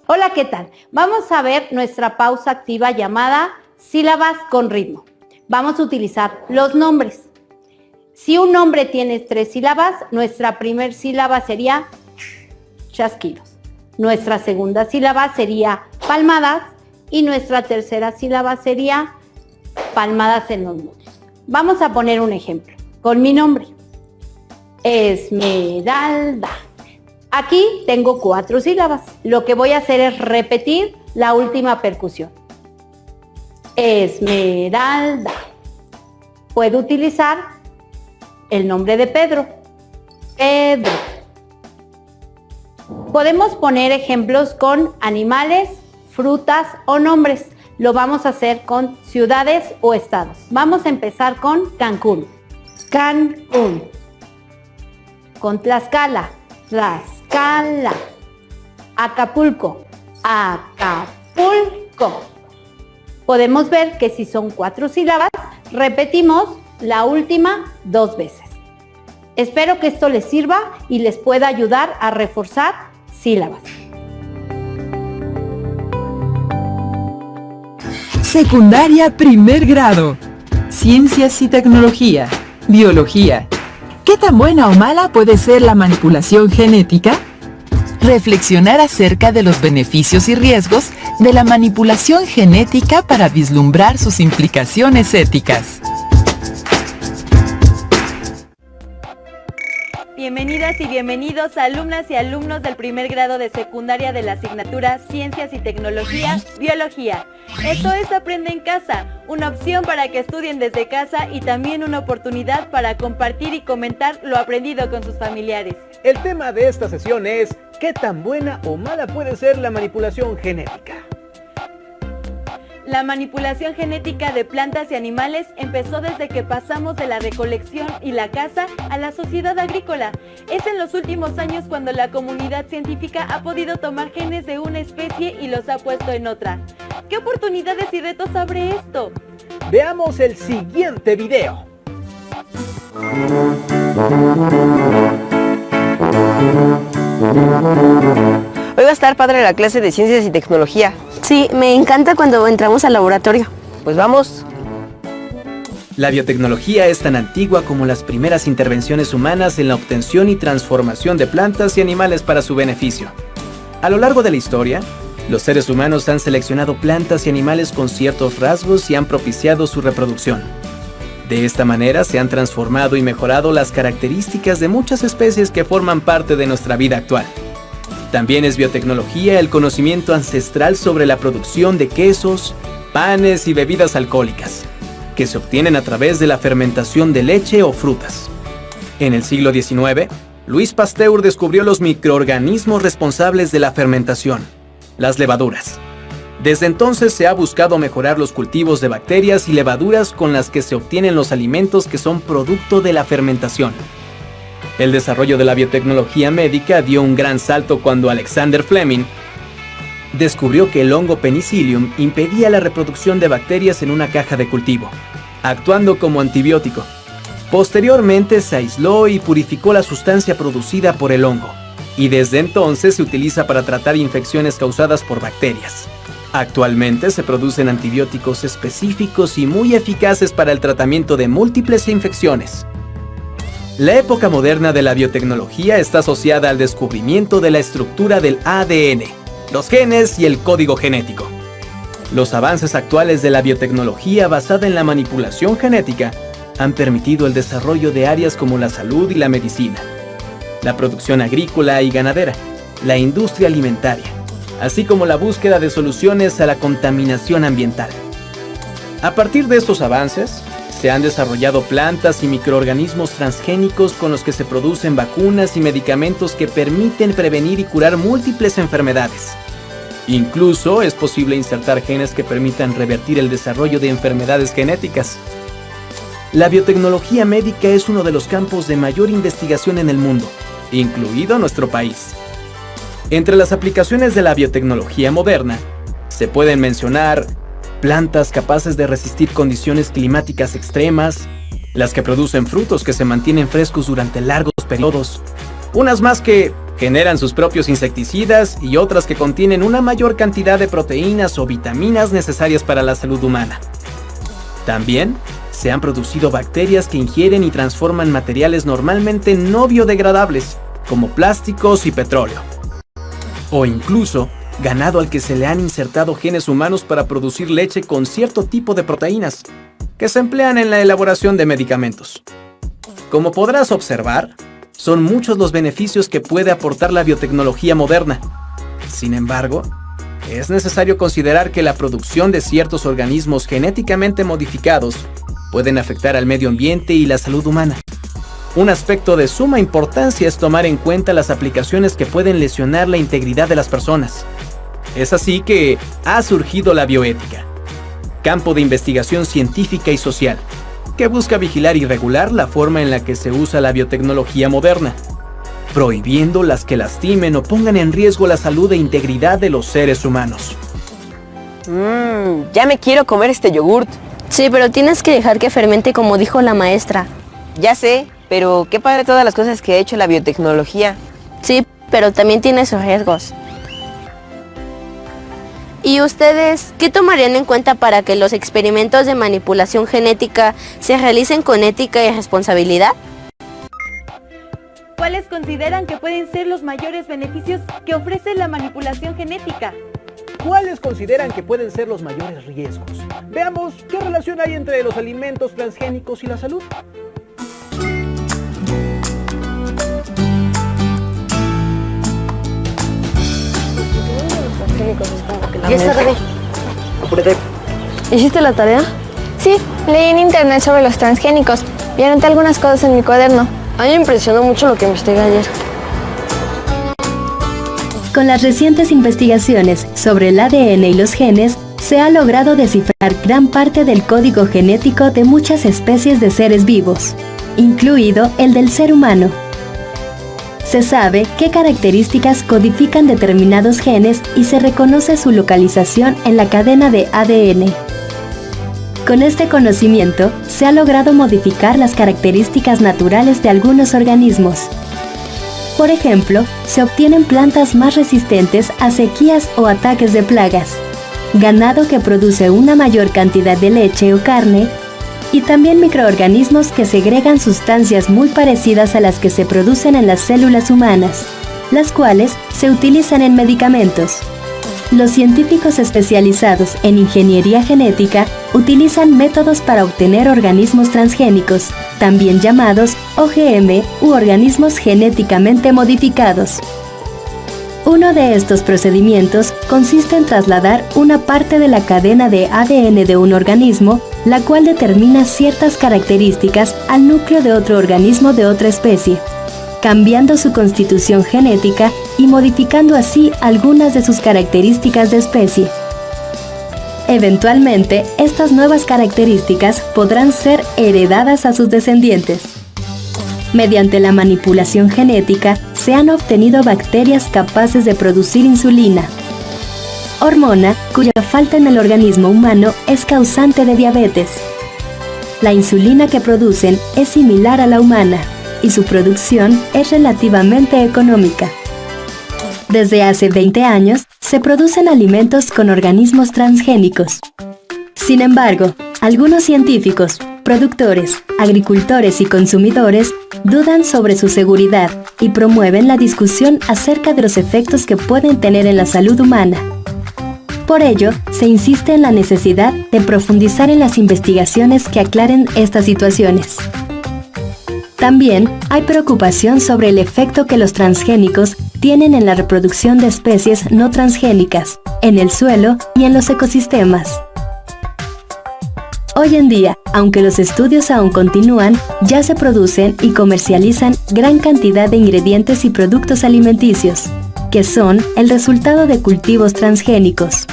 Hola, ¿qué tal? Vamos a ver nuestra pausa activa llamada sílabas con ritmo. Vamos a utilizar los nombres. Si un nombre tiene 3 sílabas, nuestra primera sílaba sería chasquidos. Nuestra segunda sílaba sería palmadas y nuestra tercera sílaba sería palmadas en los muslos. Vamos a poner un ejemplo con mi nombre. Esmeralda. Aquí tengo 4 sílabas. Lo que voy a hacer es repetir la última percusión. Esmeralda. Puedo utilizar el nombre de Pedro. Pedro. Podemos poner ejemplos con animales, frutas o nombres. Lo vamos a hacer con ciudades o estados. Vamos a empezar con Cancún. Cancún. Con Tlaxcala. Tlaxcala. Acapulco. Acapulco. Podemos ver que si son 4 sílabas, repetimos la última 2 veces. Espero que esto les sirva y les pueda ayudar a reforzar sílabas. Secundaria primer grado. Ciencias y tecnología. Biología. ¿Qué tan buena o mala puede ser la manipulación genética? Reflexionar acerca de los beneficios y riesgos de la manipulación genética para vislumbrar sus implicaciones éticas. Bienvenidas y bienvenidos alumnas y alumnos del primer grado de secundaria de la asignatura Ciencias y Tecnología, Biología. Esto es Aprende en Casa, una opción para que estudien desde casa y también una oportunidad para compartir y comentar lo aprendido con sus familiares. El tema de esta sesión es ¿qué tan buena o mala puede ser la manipulación genética? La manipulación genética de plantas y animales empezó desde que pasamos de la recolección y la caza a la sociedad agrícola. Es en los últimos años cuando la comunidad científica ha podido tomar genes de una especie y los ha puesto en otra. ¿Qué oportunidades y retos abre esto? Veamos el siguiente video. Hoy va a estar padre la clase de Ciencias y Tecnología. Sí, me encanta cuando entramos al laboratorio. Pues vamos. La biotecnología es tan antigua como las primeras intervenciones humanas en la obtención y transformación de plantas y animales para su beneficio. A lo largo de la historia, los seres humanos han seleccionado plantas y animales con ciertos rasgos y han propiciado su reproducción. De esta manera se han transformado y mejorado las características de muchas especies que forman parte de nuestra vida actual. También es biotecnología el conocimiento ancestral sobre la producción de quesos, panes y bebidas alcohólicas, que se obtienen a través de la fermentación de leche o frutas. En el siglo XIX, Louis Pasteur descubrió los microorganismos responsables de la fermentación, las levaduras. Desde entonces se ha buscado mejorar los cultivos de bacterias y levaduras con las que se obtienen los alimentos que son producto de la fermentación. El desarrollo de la biotecnología médica dio un gran salto cuando Alexander Fleming descubrió que el hongo Penicillium impedía la reproducción de bacterias en una caja de cultivo, actuando como antibiótico. Posteriormente se aisló y purificó la sustancia producida por el hongo, y desde entonces se utiliza para tratar infecciones causadas por bacterias. Actualmente se producen antibióticos específicos y muy eficaces para el tratamiento de múltiples infecciones. La época moderna de la biotecnología está asociada al descubrimiento de la estructura del ADN, los genes y el código genético. Los avances actuales de la biotecnología basada en la manipulación genética han permitido el desarrollo de áreas como la salud y la medicina, la producción agrícola y ganadera, la industria alimentaria, así como la búsqueda de soluciones a la contaminación ambiental. A partir de estos avances, se han desarrollado plantas y microorganismos transgénicos con los que se producen vacunas y medicamentos que permiten prevenir y curar múltiples enfermedades. Incluso es posible insertar genes que permitan revertir el desarrollo de enfermedades genéticas. La biotecnología médica es uno de los campos de mayor investigación en el mundo, incluido nuestro país. Entre las aplicaciones de la biotecnología moderna, se pueden mencionar plantas capaces de resistir condiciones climáticas extremas, las que producen frutos que se mantienen frescos durante largos periodos, unas más que generan sus propios insecticidas y otras que contienen una mayor cantidad de proteínas o vitaminas necesarias para la salud humana. También se han producido bacterias que ingieren y transforman materiales normalmente no biodegradables, como plásticos y petróleo. O incluso ganado al que se le han insertado genes humanos para producir leche con cierto tipo de proteínas, que se emplean en la elaboración de medicamentos. Como podrás observar, son muchos los beneficios que puede aportar la biotecnología moderna. Sin embargo, es necesario considerar que la producción de ciertos organismos genéticamente modificados pueden afectar al medio ambiente y la salud humana. Un aspecto de suma importancia es tomar en cuenta las aplicaciones que pueden lesionar la integridad de las personas. Es así que ha surgido la bioética, campo de investigación científica y social, que busca vigilar y regular la forma en la que se usa la biotecnología moderna, prohibiendo las que lastimen o pongan en riesgo la salud e integridad de los seres humanos. Ya me quiero comer este yogurt. Sí, pero tienes que dejar que fermente como dijo la maestra. Ya sé, pero qué padre todas las cosas que ha hecho la biotecnología. Sí, pero también tiene sus riesgos. ¿Y ustedes qué tomarían en cuenta para que los experimentos de manipulación genética se realicen con ética y responsabilidad? ¿Cuáles consideran que pueden ser los mayores beneficios que ofrece la manipulación genética? ¿Cuáles consideran que pueden ser los mayores riesgos? Veamos qué relación hay entre los alimentos transgénicos y la salud. Ya está, Rebe. Apúrate. ¿Hiciste la tarea? Sí, leí en internet sobre los transgénicos y anoté algunas cosas en mi cuaderno. A mí me impresionó mucho lo que investigué ayer. Con las recientes investigaciones sobre el ADN y los genes, se ha logrado descifrar gran parte del código genético de muchas especies de seres vivos, incluido el del ser humano. Se sabe qué características codifican determinados genes y se reconoce su localización en la cadena de ADN. Con este conocimiento, se ha logrado modificar las características naturales de algunos organismos. Por ejemplo, se obtienen plantas más resistentes a sequías o ataques de plagas, ganado que produce una mayor cantidad de leche o carne, y también microorganismos que segregan sustancias muy parecidas a las que se producen en las células humanas, las cuales se utilizan en medicamentos. Los científicos especializados en ingeniería genética utilizan métodos para obtener organismos transgénicos, también llamados OGM u organismos genéticamente modificados. Uno de estos procedimientos consiste en trasladar una parte de la cadena de ADN de un organismo, la cual determina ciertas características al núcleo de otro organismo de otra especie, cambiando su constitución genética y modificando así algunas de sus características de especie. Eventualmente, estas nuevas características podrán ser heredadas a sus descendientes. Mediante la manipulación genética, se han obtenido bacterias capaces de producir insulina, hormona cuya falta en el organismo humano es causante de diabetes. La insulina que producen es similar a la humana y su producción es relativamente económica. Desde hace 20 años, se producen alimentos con organismos transgénicos. Sin embargo, algunos científicos, productores, agricultores y consumidores dudan sobre su seguridad y promueven la discusión acerca de los efectos que pueden tener en la salud humana. Por ello, se insiste en la necesidad de profundizar en las investigaciones que aclaren estas situaciones. También hay preocupación sobre el efecto que los transgénicos tienen en la reproducción de especies no transgénicas, en el suelo y en los ecosistemas. Hoy en día, aunque los estudios aún continúan, ya se producen y comercializan gran cantidad de ingredientes y productos alimenticios, que son el resultado de cultivos transgénicos.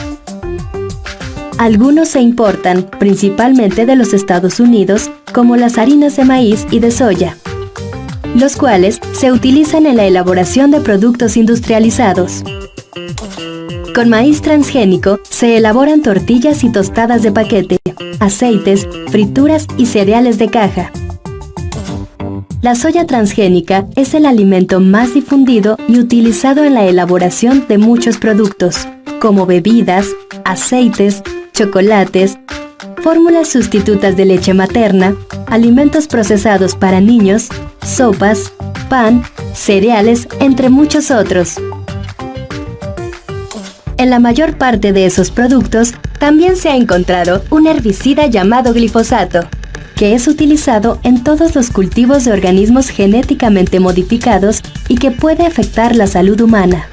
Algunos se importan, principalmente de los Estados Unidos, como las harinas de maíz y de soya, los cuales se utilizan en la elaboración de productos industrializados. Con maíz transgénico se elaboran tortillas y tostadas de paquete, aceites, frituras y cereales de caja. La soya transgénica es el alimento más difundido y utilizado en la elaboración de muchos productos, como bebidas, aceites, chocolates, fórmulas sustitutas de leche materna, alimentos procesados para niños, sopas, pan, cereales, entre muchos otros. En la mayor parte de esos productos también se ha encontrado un herbicida llamado glifosato, que es utilizado en todos los cultivos de organismos genéticamente modificados y que puede afectar la salud humana.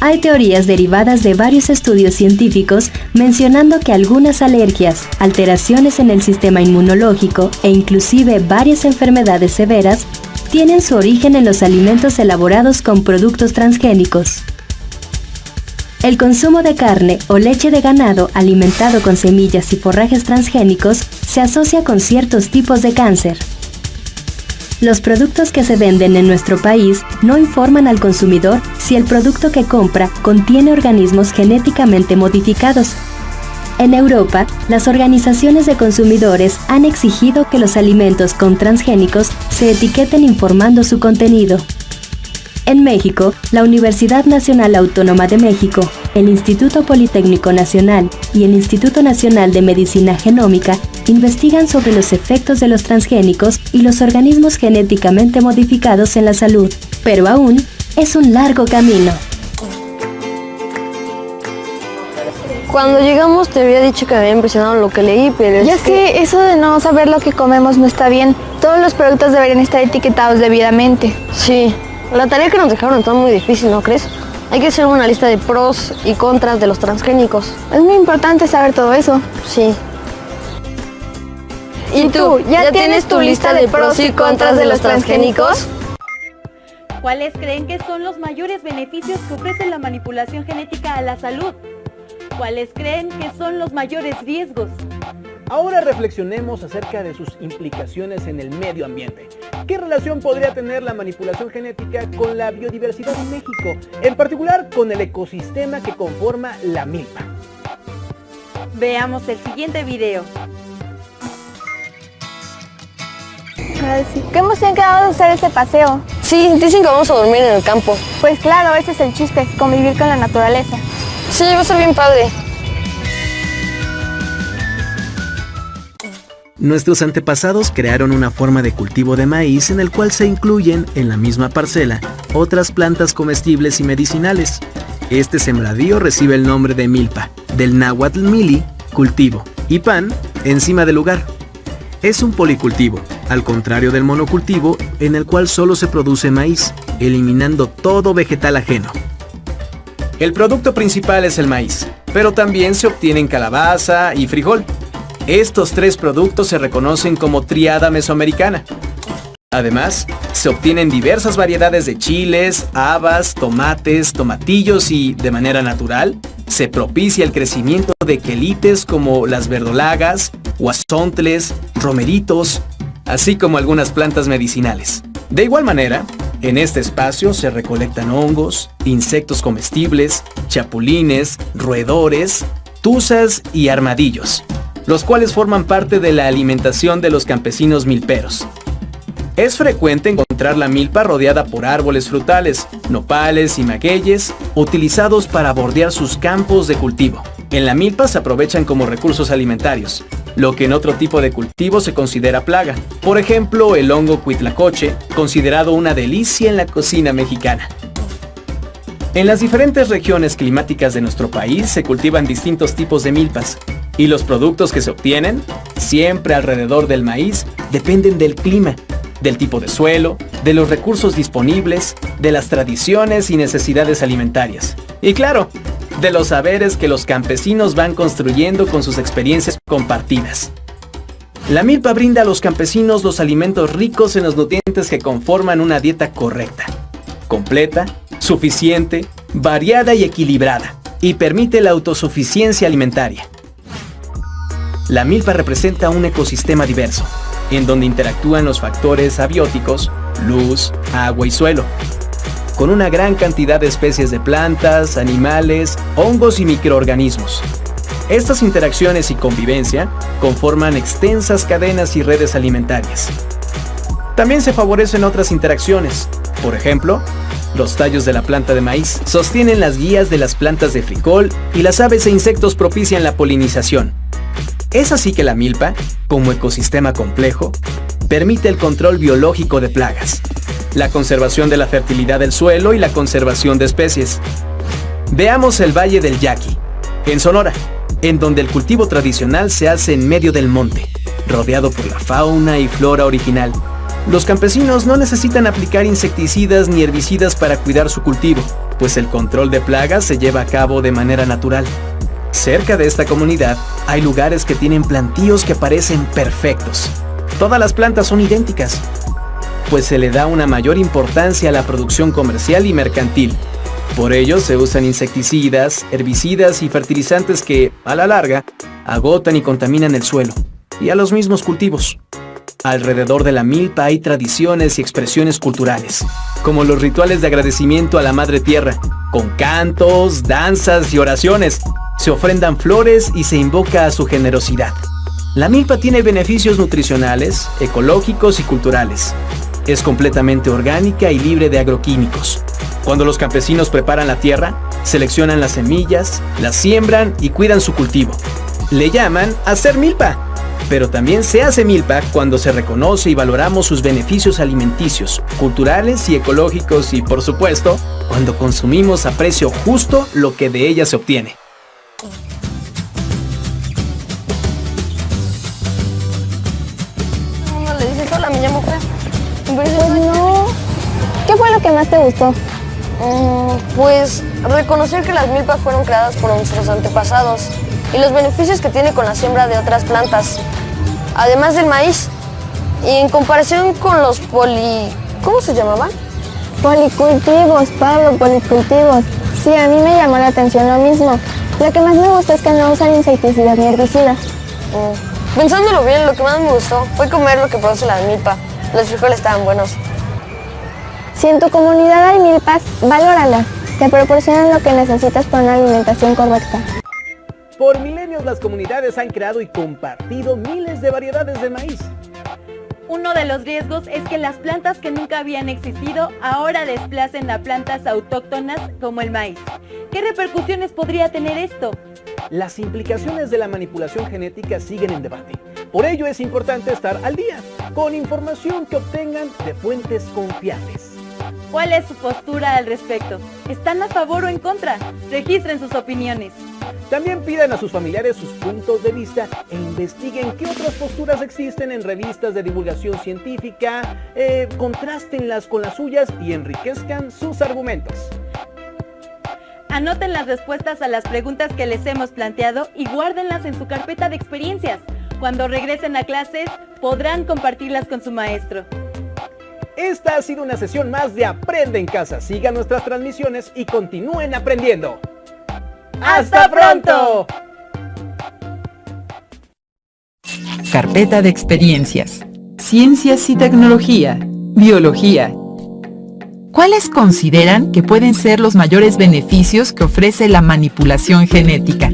Hay teorías derivadas de varios estudios científicos mencionando que algunas alergias, alteraciones en el sistema inmunológico e inclusive varias enfermedades severas tienen su origen en los alimentos elaborados con productos transgénicos. El consumo de carne o leche de ganado alimentado con semillas y forrajes transgénicos se asocia con ciertos tipos de cáncer. Los productos que se venden en nuestro país no informan al consumidor si el producto que compra contiene organismos genéticamente modificados. En Europa, las organizaciones de consumidores han exigido que los alimentos con transgénicos se etiqueten informando su contenido. En México, la Universidad Nacional Autónoma de México, el Instituto Politécnico Nacional y el Instituto Nacional de Medicina Genómica investigan sobre los efectos de los transgénicos y los organismos genéticamente modificados en la salud, pero aún es un largo camino. Cuando llegamos te había dicho que me había impresionado lo que leí, pero Ya sé, eso de no saber lo que comemos no está bien. Todos los productos deberían estar etiquetados debidamente. Sí, la tarea que nos dejaron está muy difícil, ¿no crees? Hay que hacer una lista de pros y contras de los transgénicos. Es muy importante saber todo eso. Sí. ¿Y tú, ya tienes tu lista de pros y contras de los transgénicos? ¿Cuáles creen que son los mayores beneficios que ofrece la manipulación genética a la salud? ¿Cuáles creen que son los mayores riesgos? Ahora reflexionemos acerca de sus implicaciones en el medio ambiente. ¿Qué relación podría tener la manipulación genética con la biodiversidad en México? En particular, con el ecosistema que conforma la milpa. Veamos el siguiente video. Qué emoción que vamos a hacer este paseo. Sí, dicen que vamos a dormir en el campo. Pues claro, ese es el chiste, convivir con la naturaleza. Sí, va a ser bien padre. Nuestros antepasados crearon una forma de cultivo de maíz en el cual se incluyen, en la misma parcela, otras plantas comestibles y medicinales. Este sembradío recibe el nombre de milpa, del náhuatl mili, cultivo, y pan, encima del lugar. Es un policultivo, al contrario del monocultivo, en el cual solo se produce maíz, eliminando todo vegetal ajeno. El producto principal es el maíz, pero también se obtienen calabaza y frijol. Estos tres productos se reconocen como tríada mesoamericana. Además, se obtienen diversas variedades de chiles, habas, tomates, tomatillos y, de manera natural, se propicia el crecimiento de quelites como las verdolagas, huazontles, romeritos, así como algunas plantas medicinales. De igual manera, en este espacio se recolectan hongos, insectos comestibles, chapulines, roedores, tuzas y armadillos, los cuales forman parte de la alimentación de los campesinos milperos. Es frecuente encontrar la milpa rodeada por árboles frutales, nopales y magueyes, utilizados para bordear sus campos de cultivo. En la milpa se aprovechan como recursos alimentarios, lo que en otro tipo de cultivo se considera plaga. Por ejemplo, el hongo huitlacoche, considerado una delicia en la cocina mexicana. En las diferentes regiones climáticas de nuestro país se cultivan distintos tipos de milpas, y los productos que se obtienen, siempre alrededor del maíz, dependen del clima, del tipo de suelo, de los recursos disponibles, de las tradiciones y necesidades alimentarias. Y claro, de los saberes que los campesinos van construyendo con sus experiencias compartidas. La milpa brinda a los campesinos los alimentos ricos en los nutrientes que conforman una dieta correcta, completa, suficiente, variada y equilibrada, y permite la autosuficiencia alimentaria. La milpa representa un ecosistema diverso, en donde interactúan los factores abióticos, luz, agua y suelo, con una gran cantidad de especies de plantas, animales, hongos y microorganismos. Estas interacciones y convivencia conforman extensas cadenas y redes alimentarias. También se favorecen otras interacciones. Por ejemplo, los tallos de la planta de maíz sostienen las guías de las plantas de frijol y las aves e insectos propician la polinización. Es así que la milpa, como ecosistema complejo, permite el control biológico de plagas, la conservación de la fertilidad del suelo y la conservación de especies. Veamos el Valle del Yaqui, en Sonora, en donde el cultivo tradicional se hace en medio del monte, rodeado por la fauna y flora original. Los campesinos no necesitan aplicar insecticidas ni herbicidas para cuidar su cultivo, pues el control de plagas se lleva a cabo de manera natural. Cerca de esta comunidad hay lugares que tienen plantíos que parecen perfectos. Todas las plantas son idénticas, pues se le da una mayor importancia a la producción comercial y mercantil. Por ello se usan insecticidas, herbicidas y fertilizantes que, a la larga, agotan y contaminan el suelo, y a los mismos cultivos. Alrededor de la milpa hay tradiciones y expresiones culturales, como los rituales de agradecimiento a la Madre Tierra, con cantos, danzas y oraciones. Se ofrendan flores y se invoca a su generosidad. La milpa tiene beneficios nutricionales, ecológicos y culturales. Es completamente orgánica y libre de agroquímicos. Cuando los campesinos preparan la tierra, seleccionan las semillas, las siembran y cuidan su cultivo. Le llaman hacer milpa. Pero también se hace milpa cuando se reconoce y valoramos sus beneficios alimenticios, culturales y ecológicos y, por supuesto, cuando consumimos a precio justo lo que de ella se obtiene. No le dices hola, me llamo Fred. Pues no. ¿Qué fue lo que más te gustó? Pues reconocer que las milpas fueron creadas por nuestros antepasados y los beneficios que tiene con la siembra de otras plantas, además del maíz. Y en comparación con los ¿cómo se llamaban? Policultivos, Pablo, policultivos. Sí, a mí me llamó la atención lo mismo. Lo que más me gusta es que no usan insecticidas ni herbicidas. Pensándolo bien, lo que más me gustó fue comer lo que produce la milpa. Los frijoles estaban buenos. Si en tu comunidad hay milpas, valóralas. Te proporcionan lo que necesitas para una alimentación correcta. Por milenios las comunidades han creado y compartido miles de variedades de maíz. Uno de los riesgos es que las plantas que nunca habían existido ahora desplacen a plantas autóctonas como el maíz. ¿Qué repercusiones podría tener esto? Las implicaciones de la manipulación genética siguen en debate. Por ello es importante estar al día, con información que obtengan de fuentes confiables. ¿Cuál es su postura al respecto? ¿Están a favor o en contra? Registren sus opiniones. También pidan a sus familiares sus puntos de vista e investiguen qué otras posturas existen en revistas de divulgación científica, contrástenlas con las suyas y enriquezcan sus argumentos. Anoten las respuestas a las preguntas que les hemos planteado y guárdenlas en su carpeta de experiencias. Cuando regresen a clases, podrán compartirlas con su maestro. Esta ha sido una sesión más de Aprende en Casa. Sigan nuestras transmisiones y continúen aprendiendo. ¡Hasta pronto! Carpeta de experiencias. Ciencias y tecnología. Biología. ¿Cuáles consideran que pueden ser los mayores beneficios que ofrece la manipulación genética?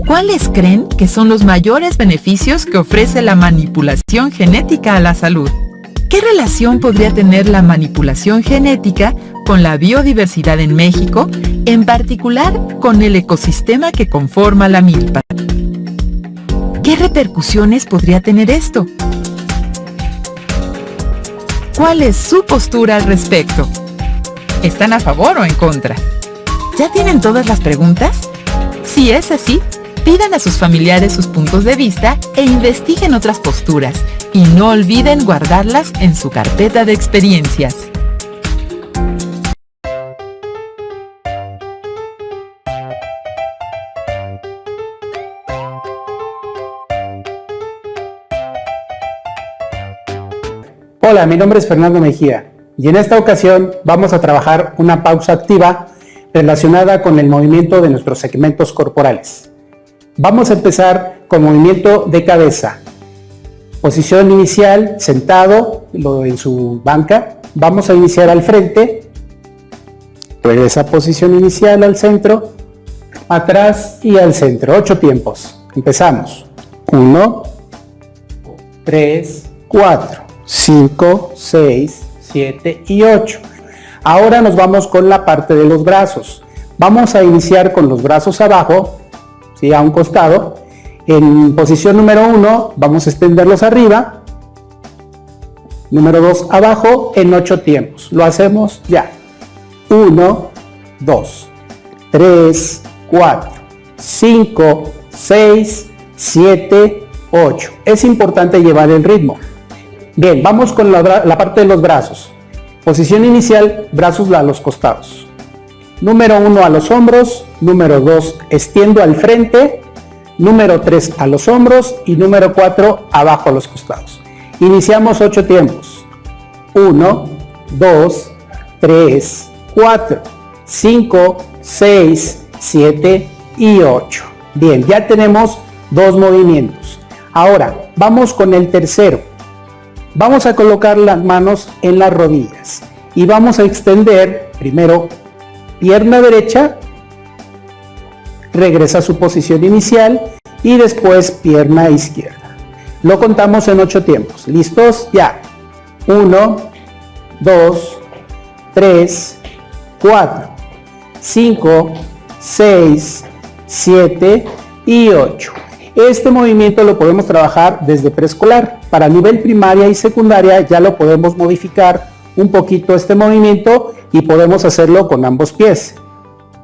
¿Cuáles creen que son los mayores beneficios que ofrece la manipulación genética a la salud? ¿Qué relación podría tener la manipulación genética con la biodiversidad en México, en particular con el ecosistema que conforma la milpa? ¿Qué repercusiones podría tener esto? ¿Cuál es su postura al respecto? ¿Están a favor o en contra? ¿Ya tienen todas las preguntas? Si es así, pidan a sus familiares sus puntos de vista e investiguen otras posturas, y no olviden guardarlas en su carpeta de experiencias. Hola, mi nombre es Fernando Mejía y en esta ocasión vamos a trabajar una pausa activa relacionada con el movimiento de nuestros segmentos corporales. Vamos a empezar con movimiento de cabeza. Posición inicial, sentado en su banca. Vamos a iniciar al frente. Regresa a posición inicial al centro, atrás y al centro. 8 tiempos. Empezamos. 1, 3, 4, 5, 6, 7 y 8. Ahora nos vamos con la parte de los brazos. Vamos a iniciar con los brazos abajo, ¿sí? A un costado. En posición número 1 vamos a extenderlos arriba. Número 2 abajo en 8 tiempos. Lo hacemos ya. 1, 2, 3, 4, 5, 6, 7, 8. Es importante llevar el ritmo. Bien, vamos con la parte de los brazos. Posición inicial, brazos a los costados. Número 1 a los hombros. Número 2 extiendo al frente. Número 3 a los hombros y número 4 abajo a los costados. Iniciamos 8 tiempos. 1, 2, 3, 4, 5, 6, 7 y 8. Bien, ya tenemos 2 movimientos. Ahora, vamos con el tercero. Vamos a colocar las manos en las rodillas y vamos a extender primero pierna derecha, regresa a su posición inicial y después pierna izquierda. Lo contamos en 8 tiempos. ¿Listos? Ya. 1, 2, 3, 4, 5, 6, 7 y 8. Este movimiento lo podemos trabajar desde preescolar. Para nivel primaria y secundaria ya lo podemos modificar un poquito este movimiento y podemos hacerlo con ambos pies.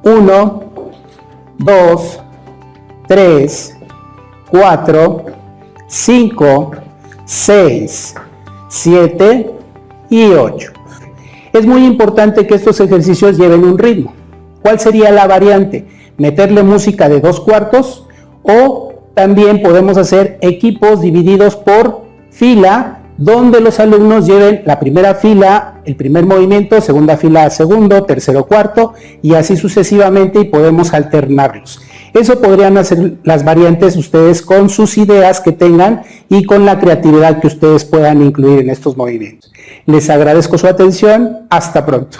1, 2, 3, 4, 5, 6, 7 y 8. Es muy importante que estos ejercicios lleven un ritmo. ¿Cuál sería la variante? Meterle música de 2/4 o también podemos hacer equipos divididos por fila, donde los alumnos lleven la primera fila, el primer movimiento, segunda fila, segundo, tercero, cuarto, y así sucesivamente, y podemos alternarlos. Eso podrían hacer las variantes ustedes con sus ideas que tengan y con la creatividad que ustedes puedan incluir en estos movimientos. Les agradezco su atención. Hasta pronto.